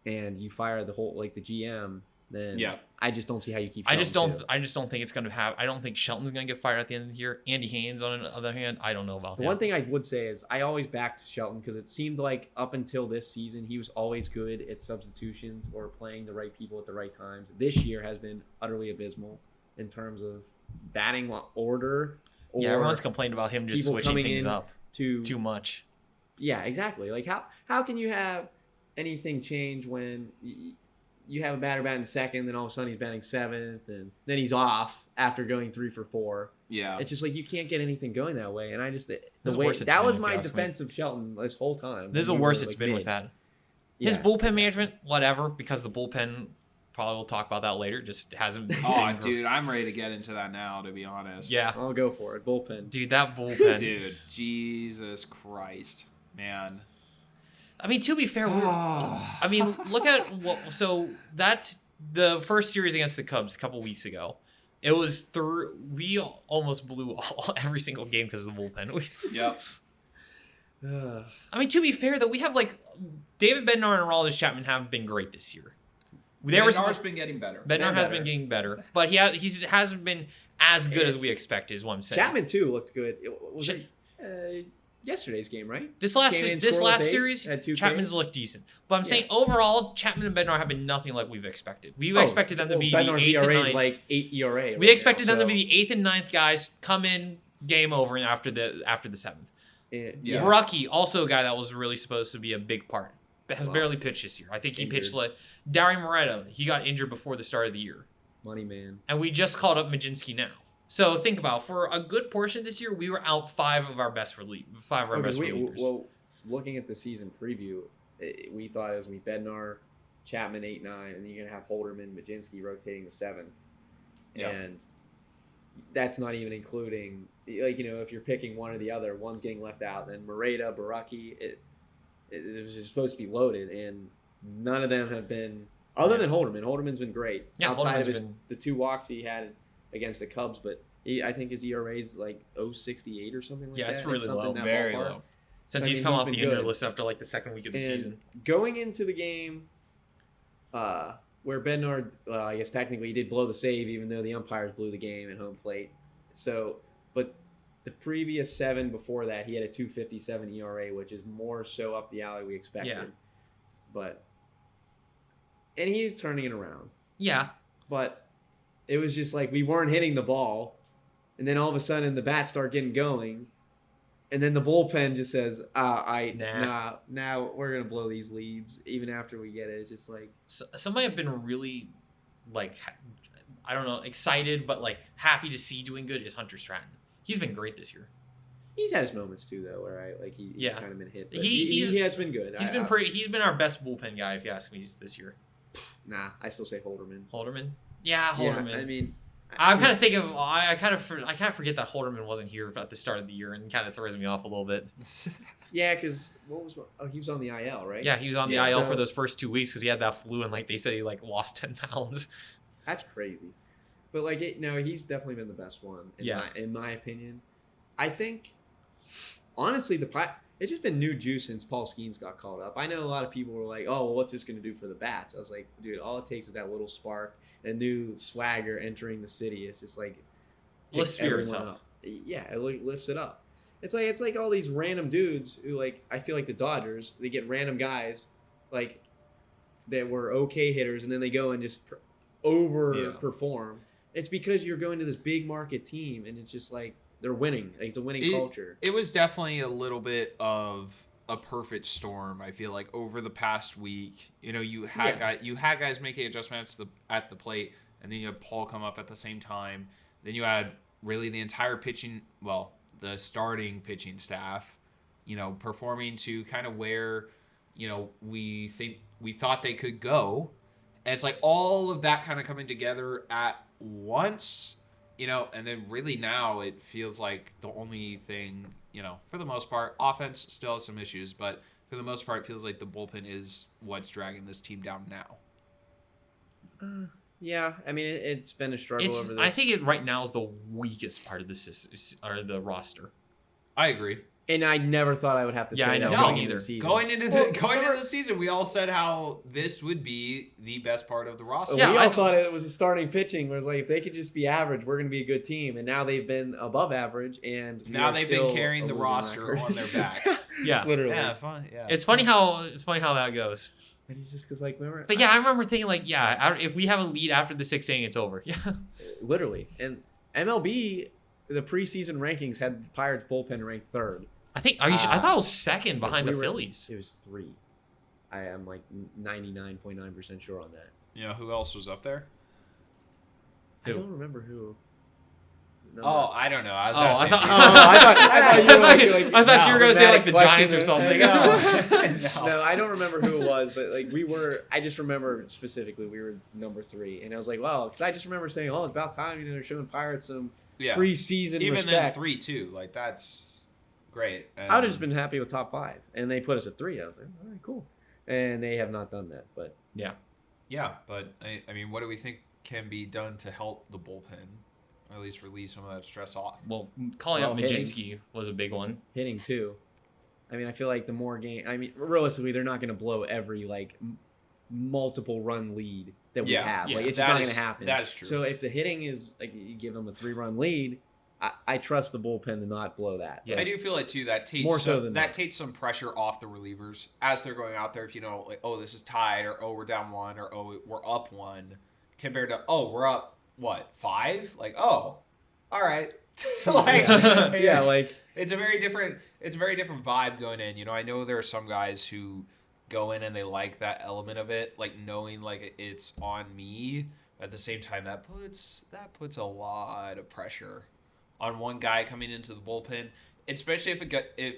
and you fire the whole the GM, then Yeah. I just don't see how you keep. I just Shelton, don't. too. I just don't think it's going to have. I don't think Shelton's going to get fired at the end of the year. Andy Haynes, on the other hand, I don't know about The him. one thing I would say is I always backed Shelton because it seemed like up until this season he was always good at substitutions or playing the right people at the right times. This year has been utterly abysmal in terms of batting order. Or Yeah, everyone's complained about him just people switching coming things in up to too much. yeah, exactly. Like how can you have anything change when you have a batter batting second, then all of a sudden he's batting seventh, and then he's off after going 3 for 4. Yeah. It's just like you can't get anything going that way. And I just This the is way worse it's that been, was if you my ask me. defense of Shelton this whole time. This is the when we worst were, it's like, been with mid. that. Yeah, His bullpen management, whatever, because the bullpen, probably we'll talk about that later, just hasn't. Oh, dude, I'm ready to get into that now. To be honest. Yeah, I'll go for it. Bullpen. dude, that bullpen. Dude, Jesus Christ, man. I mean, to be fair, I mean, look at what. So that's the first series against the Cubs a couple weeks ago. It was we almost blew every single game because of the bullpen. Yep. I mean, to be fair, though, we have David Bednar and Aroldis Chapman haven't been great this year. Bednar's been getting better. Bednar has better. been getting better, but he hasn't been as good as we expected. Is what I'm saying. Chapman too looked good. Was it yesterday's game, right? This last Came in this scoreless last eight, series, had 2 Chapman's Ks. looked decent, but I'm saying Yeah. overall, Chapman and Bednar have been nothing like we've expected. We expected them to be the Bednar's 8th and ERA is 9th. like 8 ERA. We right expected now, them to so, be the 8th and 9th guys, come in, game over, and after the 7th. Yeah. Baraki, also a guy that was really supposed to be a big part, has Wow. barely pitched this year. I think he Injured. pitched Dari Moreta. He got injured before the start of the year, Money man. and we just called up Majinski now. So think about for a good portion this year, we were out 5 of our best relievers. Well, looking at the season preview, we thought it was going to be Bednar, Chapman 8-9, and you're going to have Holderman, Majinski rotating the 7th. Yeah. And that's not even including, if you're picking one or the other, one's getting left out. Then Moreta, Baraki, it was just supposed to be loaded, and none of them have been, other than Holderman. Holderman's been great. Yeah, outside Holderman's of been- the 2 walks he had against the Cubs, but I think his ERA is like 0.68 or something like Yeah, that. it's really something low. in that Very ballpark. low. Since I he's mean, come he's off been the injured good. list after the second week of the And season. going into the game, where Bednar, I guess technically he did blow the save, even though the umpires blew the game at home plate. So, but the previous 7 before that, he had a 2.57 ERA, which is more so up the alley we expected. Yeah. But, and he's turning it around. Yeah, But it was just like we weren't hitting the ball, and then all of a sudden the bats start getting going, and then the bullpen just says, Nah. now we're gonna blow these leads even after we get it." It's just like, somebody I've been really I don't know, excited but happy to see doing good is Hunter Stratton. He's been great this year. he's had his moments too, though, where he's Yeah. kind of been hit. But He's- he has been good. He's been our best bullpen guy if you ask me this year. Nah, I still say Holderman. Holderman. Yeah, Holderman. Yeah, I mean, I'm kind of thinking of I kind of forget that Holderman wasn't here at the start of the year and kind of throws me off a little bit. yeah, because he was on the IL, right? Yeah, he was on the Yeah, IL so- for those first 2 weeks because he had that flu and they said he lost 10 pounds. That's crazy. But he's definitely been the best one in my opinion. I think honestly it's just been new juice since Paul Skeens got called up. I know a lot of people were like, "Oh, well, what's this going to do for the bats?" I was like, "Dude, all it takes is that little spark, a new swagger entering the city. It's just like Lifts picks spirits everyone up. Yeah, it lifts it up. It's like all these random dudes who I feel like the Dodgers, they get random guys that were okay hitters, and then they go and just overperform. It's because you're going to this big market team, and it's just they're winning. It's a winning culture. It was definitely a little bit of a perfect storm. I feel like over the past week, you had guys making adjustments at the plate, and then you had Paul come up at the same time. Then you had really the entire the starting pitching staff, performing to kind of where, we thought they could go. And it's like all of that kind of coming together at once, and then really now it feels like the only thing, for the most part, offense still has some issues, but for the most part, it feels like the bullpen is what's dragging this team down now. Yeah, I mean, it's been a struggle over this. I think it right now is the weakest part of the roster. I agree. And I never thought I would have to say I know. that No, going into either. the season. Going into the season, we all said how this would be the best part of the roster. Yeah, we I all know. thought it was a starting pitching. Where it's like, if they could just be average, we're going to be a good team. And now they've been above average, and we Now are they've still been carrying a the losing roster record. on their back. Yeah. Literally. Yeah, fun. Yeah. It's funny how that goes. But he's just because, like, remember? But yeah, I remember thinking like, if we have a lead after the 6th inning, it's over. Yeah. Literally. And MLB, the preseason rankings had the Pirates bullpen ranked third. I think. I thought it was second behind We the were- Phillies. It was 3. I am like 99.9% sure on that. Who else was up there? I Who? don't remember who. No, Oh, I don't know. I was Oh, I asking thought- you. I thought you were like I thought you were gonna say like the dramatic Giants or question. something. No, I don't remember who it was, but like I just remember specifically we were number 3, and I was like, wow, because I just remember saying, oh, it's about time, they're showing Pirates some Yeah. preseason Even respect. then 3-2, like that's great. And I would have just been happy with top 5, and they put us at 3. I was like, all right, cool, and they have not done that, but Yeah, but I mean, what do we think can be done to help the bullpen, or at least relieve some of that stress off? Well, calling Well, up hitting. Majinski was a big one. hitting too. I mean, I feel like the more realistically, they're not going to blow every multiple run lead that we Yeah, have. yeah, Like, it's that just not is- going to happen. that is true. So if the hitting is like you give them a 3-run lead, I trust the bullpen to not blow that. Yeah. I do feel like too that takes More so than that that. takes some pressure off the relievers as they're going out there. If like, oh, this is tied, or oh, we're down 1, or oh, we're up 1, compared to oh, we're up 5? Like, oh, all right. Like, Yeah, like it's a very different vibe going in. I know there are some guys who go in and they like that element of it, like knowing like it's on me. At the same time, that puts a lot of pressure on one guy coming into the bullpen, especially if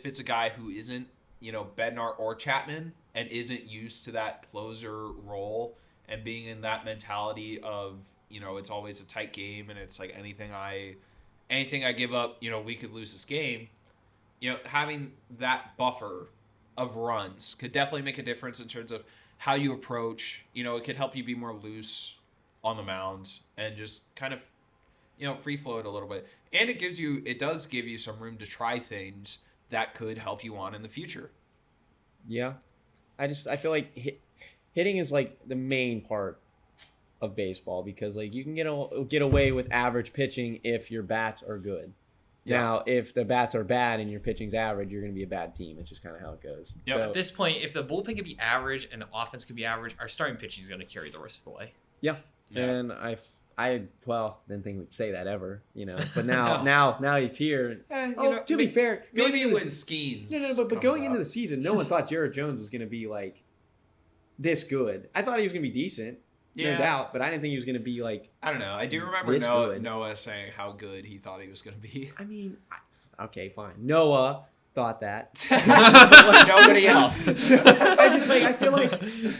it's a guy who isn't, Bednar or Chapman, and isn't used to that closer role and being in that mentality of, it's always a tight game and it's like anything I give up, we could lose this game. Having that buffer of runs could definitely make a difference in terms of how you approach. It could help you be more loose on the mound and just kind of, free flow it a little bit. And it does give you some room to try things that could help you on in the future. yeah, I feel like hitting is like the main part of baseball because like you can get away with average pitching if your bats are good. Yeah. Now, if the bats are bad and your pitching's average, you're going to be a bad team. It's just kind of how it goes. Yep. So, At this point, if the bullpen can be average and the offense can be average, our starting pitching is going to carry the rest of the way. yeah. Yeah. And I didn't think we'd say that ever, But now he's here. To be fair, maybe going into when Skeens. but going into the season, no one thought Jared Jones was going to be like this good. I thought he was going to be decent, no doubt, but I didn't think he was going to be like. I don't know. I do remember This good. Noah saying how good he thought he was going to be. I mean, okay, fine. Noah thought that. Like nobody else. I feel like,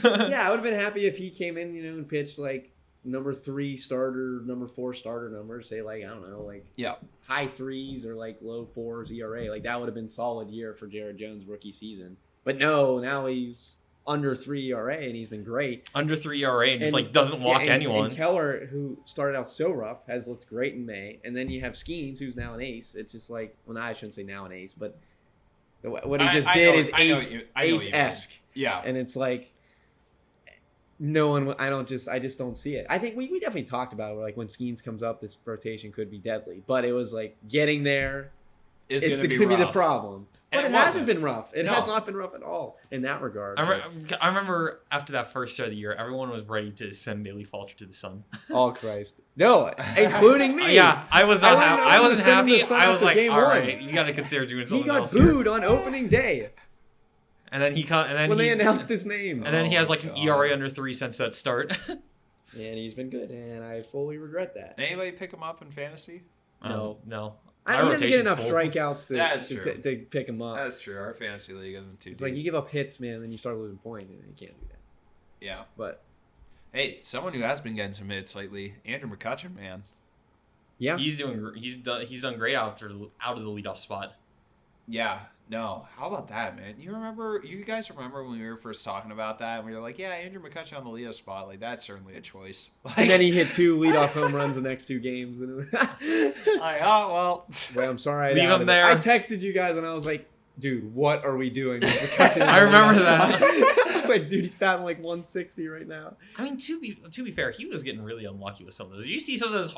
yeah, I would have been happy if he came in, and pitched like number 3 starter, number 4 starter numbers. Say like I don't know, like Yeah. high 3s or like low 4s ERA. Like that would have been solid year for Jared Jones rookie season. But no, now he's under 3 ERA and he's been great. Under 3 ERA and just And- like doesn't walk and anyone. Keller, who started out so rough, has looked great in May. And then you have Skeens, who's now an ace. It's just like, well, I shouldn't say now an ace, but what he just did is ace-esque. Yeah. And it's like, no one. I just don't see it. I think we definitely talked about it. Where like when Skeens comes up, this rotation could be deadly. But it was like getting there It's is going to be could be the rough. problem. And But it it hasn't wasn't. been rough. It No. has not been rough at all in that regard. I remember after that first start of the year, everyone was ready to send Bailey Falter to the sun. Oh Christ, no, including me. Yeah, I was not. I wouldn't know I to wasn't send him to happy. the sun I was after like, game all one. right, you got to consider doing He something got else here. booed on opening day And then he when he they announced his name. and then he has like an God. ERA under 3 since that start. and he's been good, and I fully regret that. Anybody pick him up in fantasy? No. No. He My doesn't get rotation's enough full. strikeouts That's to, true. to pick him up. That's true. Our fantasy league isn't too It's deep. like you give up hits, man, and then you start losing points, and you can't do that. Yeah. But Hey, someone who has been getting some hits lately, Andrew McCutcheon, man. yeah, He's done great out of the leadoff spot. Yeah. No. How about that, man? You guys remember when we were first talking about that? And we were like, yeah, Andrew McCutcheon on the Leo spot. Like, that's certainly a choice. Like, and then he hit 2 leadoff home runs the next 2 games. And well. well, I'm sorry. Leave him there. I texted you guys, and I was like, dude, what are we doing? I remember that. I was like, dude, he's batting like 160 right now. I mean, to be fair, he was getting really unlucky with some of those. You see some of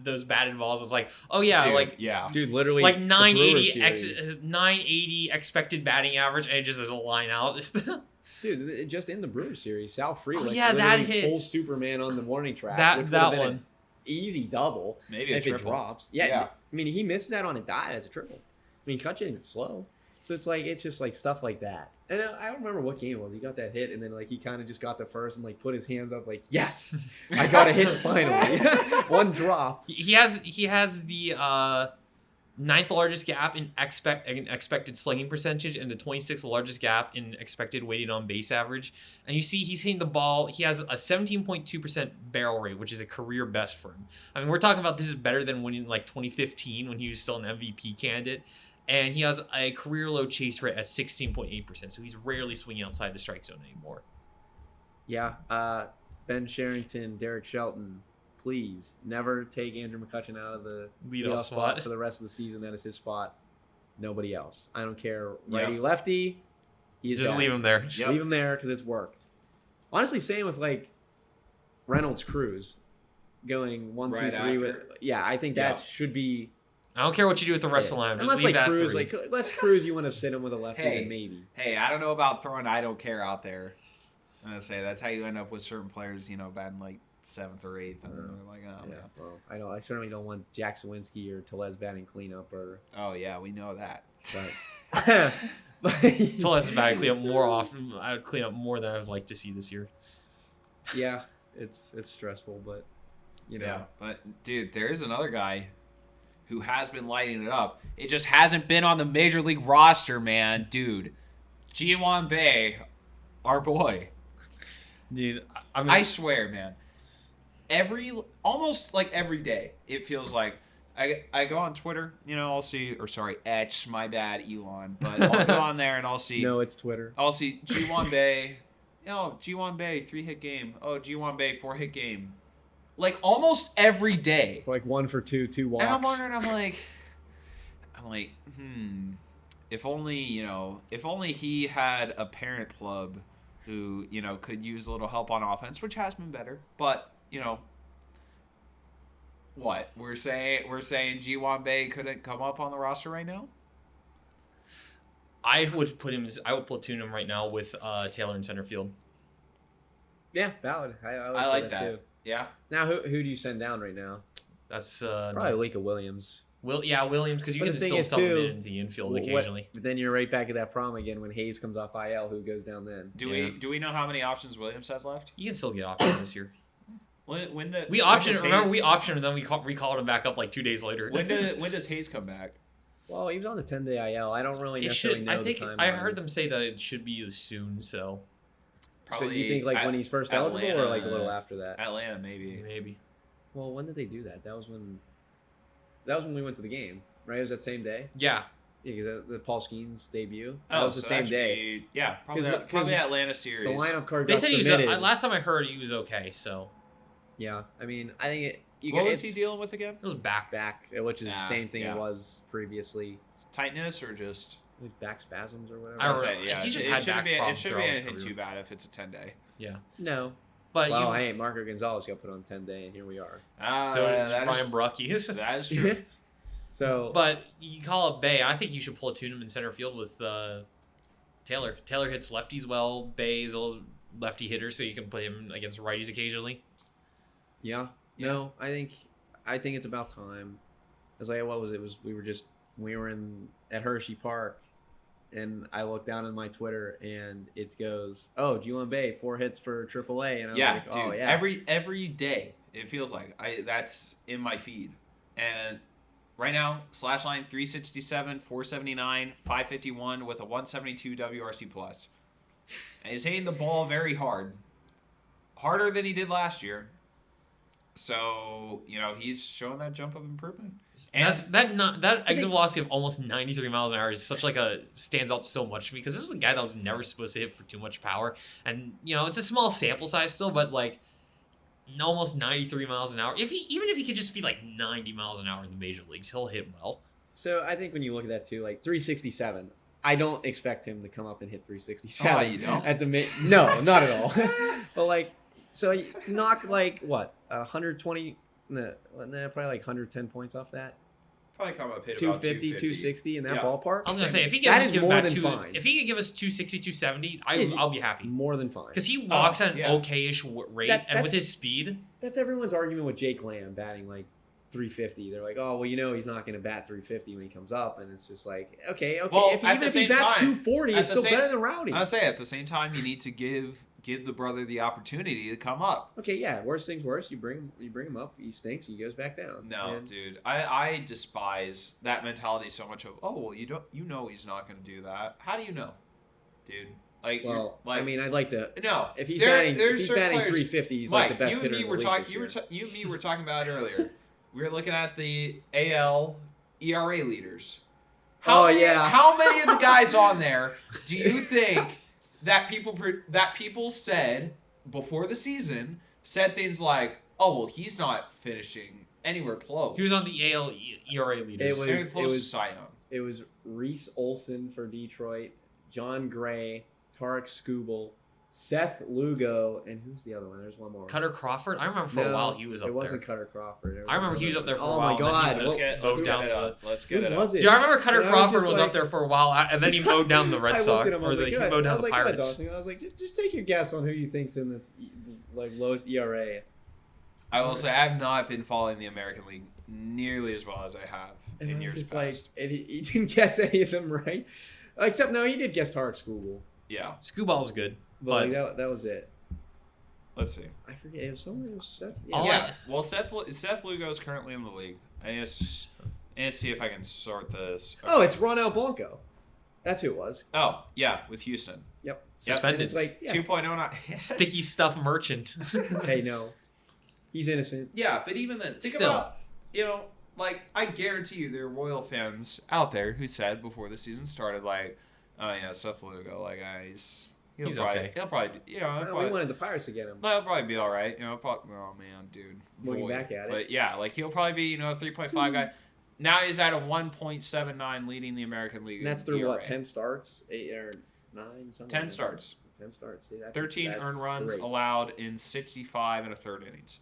those batted balls. It's like, oh yeah, Dude, like yeah. Dude, literally, like the 980 Brewers series. 980 expected batting average, and it just is a line out. Dude, just in the Brewers series, Sal Free, Oh, like, yeah, that literally hit. full Superman on the warning track. That- which would that have been one. an easy double. Maybe a if it triple. drops. Yeah. Yeah, I mean, he missed that on a dive. That's a triple. I mean, Kutchin slow, so it's just like stuff like that. And I don't remember what game it was. He got that hit, and then like he kind of just got the first and like put his hands up, like, yes, I got a hit finally. One dropped. he has the 9th largest gap in expected slugging percentage and the 26th largest gap in expected weighted on base average. And you see he's hitting the ball. He has a 17.2% barrel rate, which is a career best for him. I mean, we're talking about this is better than when in like 2015 when he was still an MVP candidate. And he has a career low chase rate at 16.8%. So he's rarely swinging outside the strike zone anymore. Yeah, Ben Sherrington, Derek Shelton, please never take Andrew McCutcheon out of the Leadoff spot. for the rest of the season. That is his spot. Nobody else. I don't care. Yeah. Righty, lefty. He's Just leave him there. Just leave him there because it's worked. Honestly, same with like Reynolds Cruz going 1, 2, 3 Right with. after? Yeah, I think that should be. I don't care what you do with the rest of the lineup. Just Unless leave like that Cruz, 3. like unless Cruz, you want to sit him with a lefty, Hey. then maybe. Hey, I don't know about throwing I don't care out there. I'm gonna say that's how you end up with certain players, batting like 7th or 8th, and then they're like, oh Yeah, man. well, I know. I certainly don't want Jack Sawinski or Tellez batting cleanup or. Oh yeah, we know that. But, Tell us about clean up more often. I would clean up more than I would like to see this year. yeah, it's stressful, but Yeah, but dude, there is another guy who has been lighting it up. It just hasn't been on the major league roster, man, dude. Ji-Hwan Bae, our boy. Dude, I swear, man. Almost like every day, it feels like I go on Twitter, I'll see, or sorry, X, my bad, Elon, but I'll go on there and I'll see, no, it's Twitter. I'll see Ji-Hwan Bae, Ji-Hwan Bae 3-hit game, Ji-Hwan Bae 4-hit game, like almost every day. Like 1 for 2, 2 walks. And I'm wondering, I'm like, if only he had a parent club who, could use a little help on offense, which has been better. But, what? We're saying Ji-Hwan Bae couldn't come up on the roster right now? I would platoon him right now with Taylor in center field. Yeah, valid. I I like that. too. Yeah. Now, who do you send down right now? That's Probably Leka Williams. Williams, because you But can the thing still is, sub him too, into the infield occasionally. But then you're right back at that problem again when Hayes comes off IL. Who goes down then? Do we know how many options Williams has left? You can still get options this year. When We optioned. Remember, we optioned, and then we recalled him back up like 2 days later. when does Hayes come back? Well, he was on the 10-day IL. I don't really It necessarily should. know I think the timeline. I heard them say that it should be soon. So So do you think like when he's first eligible or like a little Atlanta- after that? Atlanta, maybe. maybe. Well, when did they do that? That was when we went to the game, right? It was that same day. Yeah. Yeah, because the Paul Skeens debut. That was the so same that should day. be- yeah, 'Cause- probably 'cause Atlanta The series. lineup card They got said he was. submitted. Last time I heard, he was okay. So Yeah, I mean, I think What was it's he dealing with again? it was back. back, which is the Ah, same thing yeah. it was previously. Tightness or just? Like back spasms or whatever. I don't I'll know. say, yeah, He just it had shouldn't back be. It problems shouldn't throughout be his anything career. too bad if it's a 10-day. No. But Well, hey, Marco Gonzalez got put on 10-day, and here we are. so yeah, is that Brian Brucky. that is true. So, But you call up Bay. I think you should platoon him in center field with Taylor. Taylor hits lefties well. Bay is a little lefty hitter, so you can put him against righties occasionally. yeah. No, I think it's about time. It's like, what was it? We were at Hershey Park, and I look down on my Twitter, and it goes, "Oh, G1 Bay 4 hits for AAA," and I'm Yeah, like, dude. "Oh yeah." Every day it feels like that's in my feed, and right now slash line 367, 479, 551 with a 172 WRC plus, and he's hitting the ball very hard, harder than he did last year. So he's showing that jump of improvement. And that exit velocity of almost 93 miles an hour is such stands out so much to me because this was a guy that was never supposed to hit for too much power, and it's a small sample size still, but like almost 93 miles an hour. Even if he could just be like 90 miles an hour in the major leagues, he'll hit well. So I think when you look at that too, like 367, I don't expect him to come up and hit 367. Oh, you don't? No, not at all. But like, so you knock like what 120, probably like 110 points off that. Probably come up hit 250, 260 in that Yeah. ballpark. I was gonna say if he That could is give more back than fine. if he could give us 260, 270, I'll be happy More than fine. because he walks at an yeah. okay-ish rate, and That's- with his speed, That's everyone's argument with Jake Lamb batting like 350. They're like, oh well, he's not going to bat 350 when he comes up, and it's just like, okay. Well, if, at even the if he same bats time- 240, at it's the still same- better than Rowdy. I say at the same time you need to give the brother the opportunity to come up. Okay, yeah. Worst things worst, you bring him up. He stinks. He goes back down. No, And dude, I despise that mentality so much. Of well, he's not going to do that. How do you know, dude? Like, Well, like I mean, I'd like to. no. If he's there- batting, there's if he's certain batting players- 350, he's Mike, like the best you and hitter me in the were league talking. this year. You and me were talking about it earlier. We were looking at the AL ERA leaders. Oh, yeah. How many of the guys on there do you think that people said before the season said things like, "Oh well, he's not finishing anywhere close. he was on the AL ERA leaders. It was- anywhere close to Cy Young." It was Reese Olson for Detroit, John Gray, Tarek Skubal, Seth Lugo, and who's the other one? There's one more. Cutter Crawford. I remember for a No, while he was up It wasn't there. Cutter Crawford. It was I remember he was another- up there for a Oh while. my God! And then he Let's just get mowed it down. up. Let's Who get it was up. it? Do I remember Cutter And I was Crawford just was like- up there for a while, and then he mowed down the Red I Sox, looked at him, I or was like, he "Yeah." mowed I down was the like, "Yeah, Pirates. Dawson." I was like, just take your guess on who you think's in this like lowest ERA. I will say I have not been following the American League nearly as well as I have And in I was years just past. like, and he didn't guess any of them right, except no, he did guess Tarek Skubal, Yeah, Scooball's good, but but like, that was it. let's see. I forget. It was someone. It was Seth. All Yeah, well, Seth Lugo is currently in the league. I just see if I can sort this. Oh, it's Ronel Blanco. That's who it was. Oh, yeah, with Houston. Yep. Suspended. And it's like, yeah. 2.09. sticky stuff merchant. Hey, no, he's innocent. Yeah, but even then, think Still. about, like, I guarantee you there are Royal fans out there who said before the season started, like, oh, yeah, Seth Lugo, like, he'll He's probably, okay. he'll probably, Well, we wanted the Pirates to get him. he'll probably be all right. Oh, man, dude. Looking Void. back at it. But, yeah, like, he'll probably be, a 3.5 guy. Now he's at a 1.79 leading the American League. And that's through ERA. what? 10 starts, 8 or 9, something. 10 like that. starts. 10 starts. See, 13 that's earned runs great. allowed in 65 and a third innings.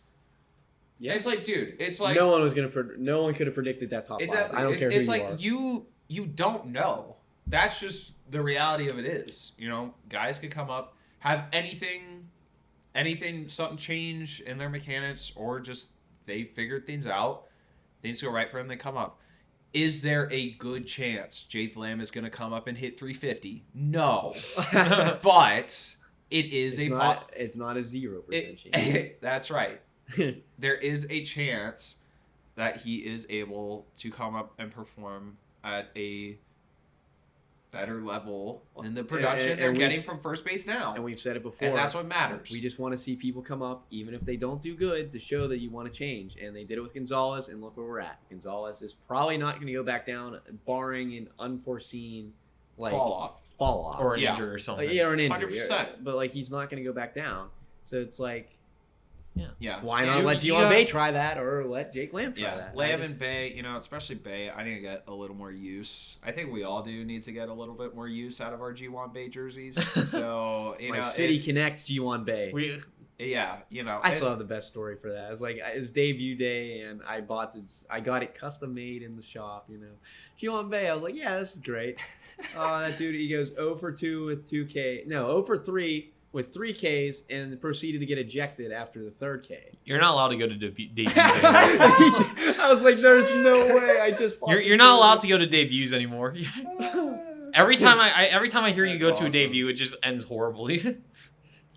Yeah. It's like, dude, it's like no one was gonna. No one could have predicted that top Exactly. five. I don't care It's who like you are. you don't know. That's just the reality of it is. Guys could come up, have anything, something change in their mechanics, or just they figured things out. Things go right for them, they come up. Is there a good chance Jake Lamb is going to come up and hit 350? No. But it is it's not a 0% chance. That's right. There is a chance that he is able to come up and perform at a better level in the production And they're we've getting s- from first base now. And we've said it before. And that's what matters. We just want to see people come up, even if they don't do good, to show that you want to change. And they did it with Gonzalez, and look where we're at. Gonzalez is probably not going to go back down, barring an unforeseen fall off. or an Yeah. injury or something. Or an injury. 100%. But like, he's not going to go back down. So it's like, Yeah. why And not let you G1 got- Bay try that, or let Jake Lamb try Yeah, that? Lamb and Bay, especially Bay, I need to get a little more use. I think we all do need to get a little bit more use out of our G1 Bay jerseys. So, My City Connect G1 Bay. yeah, I still have the best story for that. It was like it was debut day, and I got it custom made in the shop. G1 Bay. I was like, yeah, this is great. That dude, he goes 0 for 2 with 2K. No, 0 for 3 with 3 Ks, and proceeded to get ejected after the third K. You're not allowed to go to debuts anymore. I was like, there's no way. I just You're not allowed to go to debuts anymore. Every time I hear you That's go to a awesome. debut, it just ends horribly.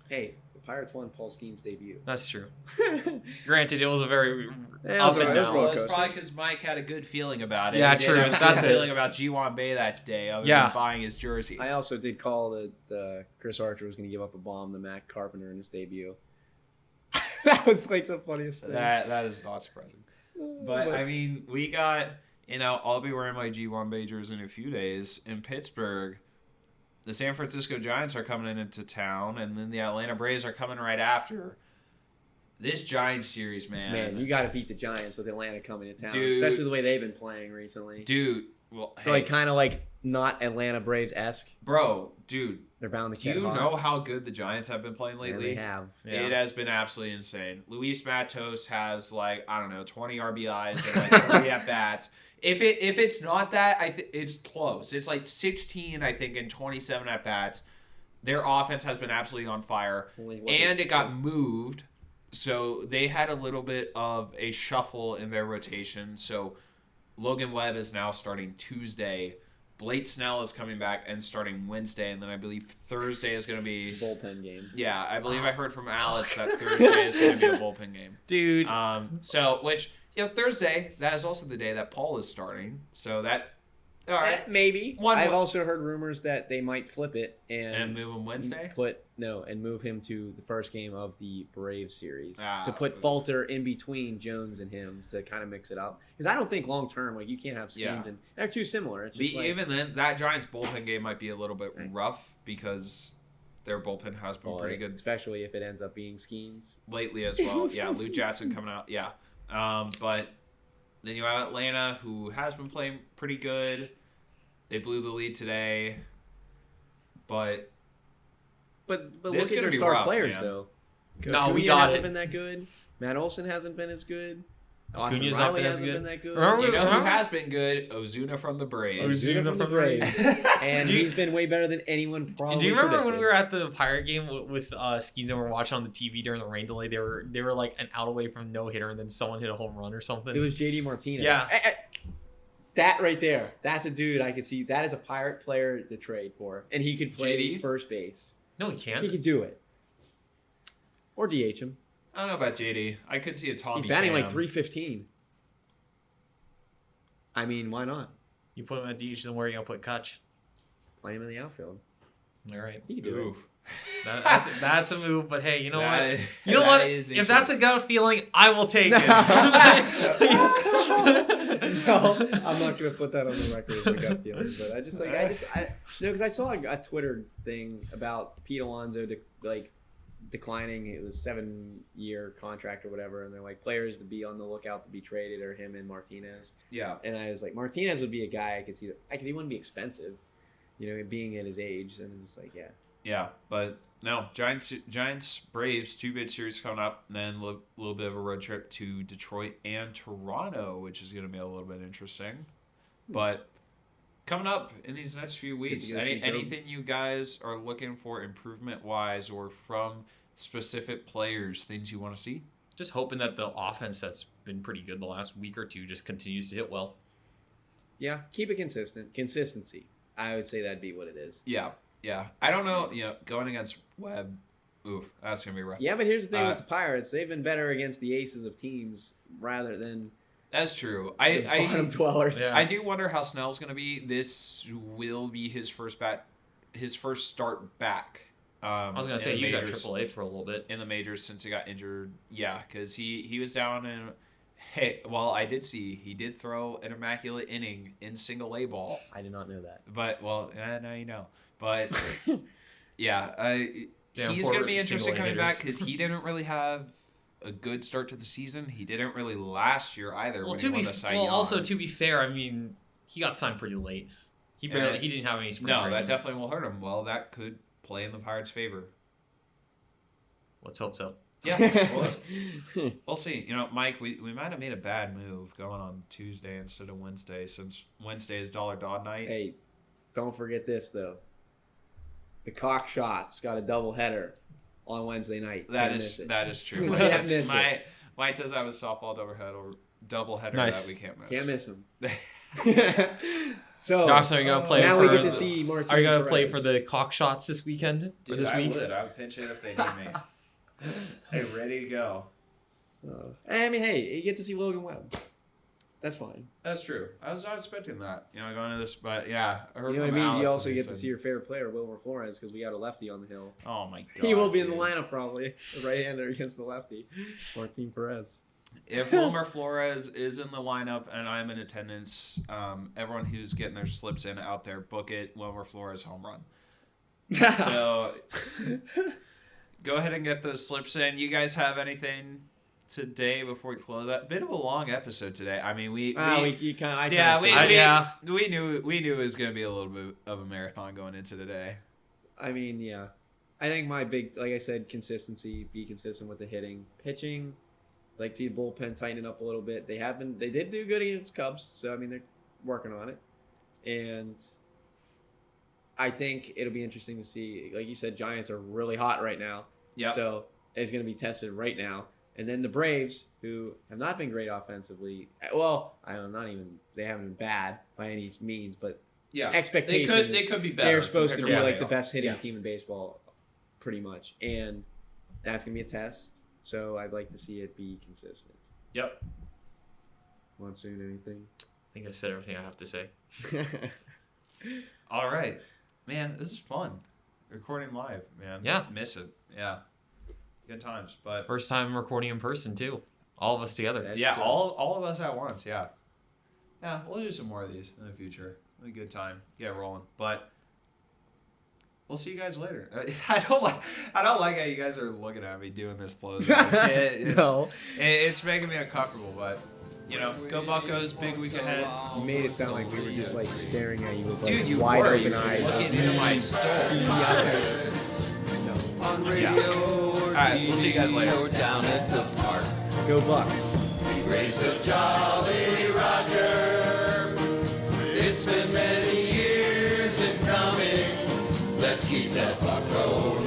Hey, the Pirates won Paul Skeens' debut. That's true. Granted, it was a very Yeah, it up was and alright. It was down. roller Well, it's coaster. probably because Mike had a good feeling about it. Yeah, He did true. have a That's good it. feeling about G1 Bay that day, other Yeah. than buying his jersey. I also did call that Chris Archer was going to give up a bomb to Matt Carpenter in his debut. That was like the funniest thing. That is not surprising. But I mean, we got, I'll be wearing my G1 Bay jersey in a few days in Pittsburgh. The San Francisco Giants are coming into town, and then the Atlanta Braves are coming right after. This Giants series, man, you got to beat the Giants with Atlanta coming to town, Dude. especially the way they've been playing recently. dude, well, So like kind of like not Atlanta Braves esque. dude, They're bound to do get you hot. know how good the Giants have been playing And lately? they have. Yeah. It has been absolutely insane. Luis Matos has 20 RBIs and like 3 at bats. If it's not that, it's close. It's like 16, I think, and 27 at bats. Their offense has been absolutely on fire, and it got moved, so they had a little bit of a shuffle in their rotation. So Logan Webb is now starting Tuesday. Blake Snell is coming back and starting Wednesday, and then I believe Thursday is going to be. bullpen game. Yeah, I believe I heard from Alex that Thursday is going to be a bullpen game. dude. Thursday, that is also the day that Paul is starting. So that, all right, Maybe. One I've mo- also heard rumors that they might flip it and move him Wednesday. and move him to the first game of the Braves series Ah. to put Falter in between Jones and him to kind of mix it up. Because I don't think long term, like you can't have Skeens Yeah. and they're too similar. It's just like, Even then, that Giants bullpen game might be a little bit rough because their bullpen has been pretty good especially if it ends up being Skeens. lately as well. Yeah, Lou Jackson coming out. Yeah, but then you have Atlanta, who has been playing pretty good. They blew the lead today, but But This look is at gonna their be star rough, players man. though. No, we Acuna got hasn't it. been that good. Matt Olson hasn't been as good. Austin Acuna's not Riley been as hasn't good. been that good. Remember- you know who Remember- has been good? Ozuna from the Braves. Ozuna from the Braves. And Do you- he's been way better than anyone probably. And do you remember when predicted. we were at the Pirate game with Skeens and we were watching on the TV during the rain delay? They were like an out away from no hitter, and then someone hit a home run or something. It was JD Martinez. Yeah. That right there. That's a dude I could see. That is a Pirate player to trade for. And he could play JD? first base. No, he He can't. could do it. Or DH him. I don't know about JD. I could see a Tommy. He's batting like Pham. 315. I mean, why not? You put him at DH, then where are you gonna put Kutch? Play him in the outfield. All right, He could do Oof. that's a move. But hey, you know That what? is- You know that what? is If that's a interesting. gut feeling, I will take it. it. No, I'm not gonna put that on the record as a gut feeling, but because I saw a Twitter thing about Pete Alonso declining. It was 7-year contract or whatever, and they're like players to be on the lookout to be traded are him and Martinez. Yeah. And I was like, Martinez would be a guy I could see because he wouldn't be expensive, being at his age. And it's like, yeah, Yeah, but no, Giants, Braves, 2 big series coming up, and then a little bit of a road trip to Detroit and Toronto, which is going to be a little bit interesting. But coming up in these next few weeks, to go see Joe. anything you guys are looking for improvement-wise or from specific players, things you want to see? Just hoping that the offense that's been pretty good the last week or two just continues to hit well. yeah, keep it consistent. Consistency. I would say that'd be what it is. Yeah. I don't know, going against Webb, oof, that's going to be rough. Yeah, but here's the thing Uh, with the Pirates: they've been better against the aces of teams rather than That's true. the bottom dwellers. Yeah. I do wonder how Snell's going to be. This will be his first start back. I was gonna in say the he was at majors- AAA for a little bit. in the majors since he got injured. Yeah, because he was down in. Hey, well, I did see he did throw an immaculate inning in single A ball, I did not know that. but now you know. But yeah, Damn, he's poor going to be interesting single-A coming back hitters. because he didn't really have a good start to the season. He didn't really last year either when he won the Cy Young. also to be fair, I mean, he got signed pretty late. He Yeah. didn't have any spring No, training. that definitely will hurt him. Well, that could play in the Pirates' favor. Let's hope so. Yeah, we'll see. Mike, we might have made a bad move going on Tuesday instead of Wednesday, since Wednesday is Dollar Dog Night. Hey, don't forget this though. The Cock Shots got a doubleheader on Wednesday night. That Can't is miss it. that is true. Can't Mike miss it. Mike does have a softball doubleheader doubleheader Nice. that we can't miss. Can't miss him. So Dawson, are you gonna play now for? we get to see Martinez. Are you gonna play for the cock shots this weekend? Or Dude, this I week? would. I would pinch it if they need me. Hey, ready to go. I mean, hey, you get to see Logan Webb. That's fine. That's true. I was not expecting that. Going into this, but yeah. I heard You know what I from mean? Alex You and also he get to said- see your favorite player, Wilmer Flores, because we got a lefty on the hill. Oh my god. He will be in the dude. lineup probably, the right-hander against the lefty, Martin Perez. If Wilmer Flores is in the lineup and I'm in attendance, everyone who's getting their slips in out there, book it. Wilmer Flores home run. So go ahead and get those slips in. You guys have anything today before we close out? Bit of a long episode today. I mean, we knew it was gonna be a little bit of a marathon going into today. I mean, yeah. I think my big, like I said, consistency, be consistent with the hitting. Pitching, like see the bullpen tighten up a little bit. They did do good against Cubs, so I mean, they're working on it. And I think it'll be interesting to see, like you said, Giants are really hot right now. Yeah. So it's going to be tested right now. And then the Braves, who have not been great offensively. Well, I don't know, they haven't been bad by any means, but Yeah. expectations. They could be better. They're supposed to compared be what like the they are. best hitting Yeah. team in baseball, pretty much. And that's going to be a test. So I'd like to see it be consistent. Yep. Monsoon, anything? I think I said everything I have to say. All right, man. This is fun. Recording live, man. Yeah. Miss it. Yeah. Good times, but First time recording in person too. All of us together. That's yeah, good. all of us at once. Yeah. Yeah, we'll do some more of these in the future. It'll be a good time. Get rolling, but we'll see you guys later. I don't like how you guys are looking at me doing this closing. It's making me uncomfortable, but go Buccos, big week ahead. You made it sound like we were just like staring at you with like Dude, you wide were. open You were eyes. looking into my soul. Yeah. All right, we'll see you guys later. Down at the park. Go Bucks. Raise a Jolly Roger. It's been many years in coming. Let's keep that buck rolling.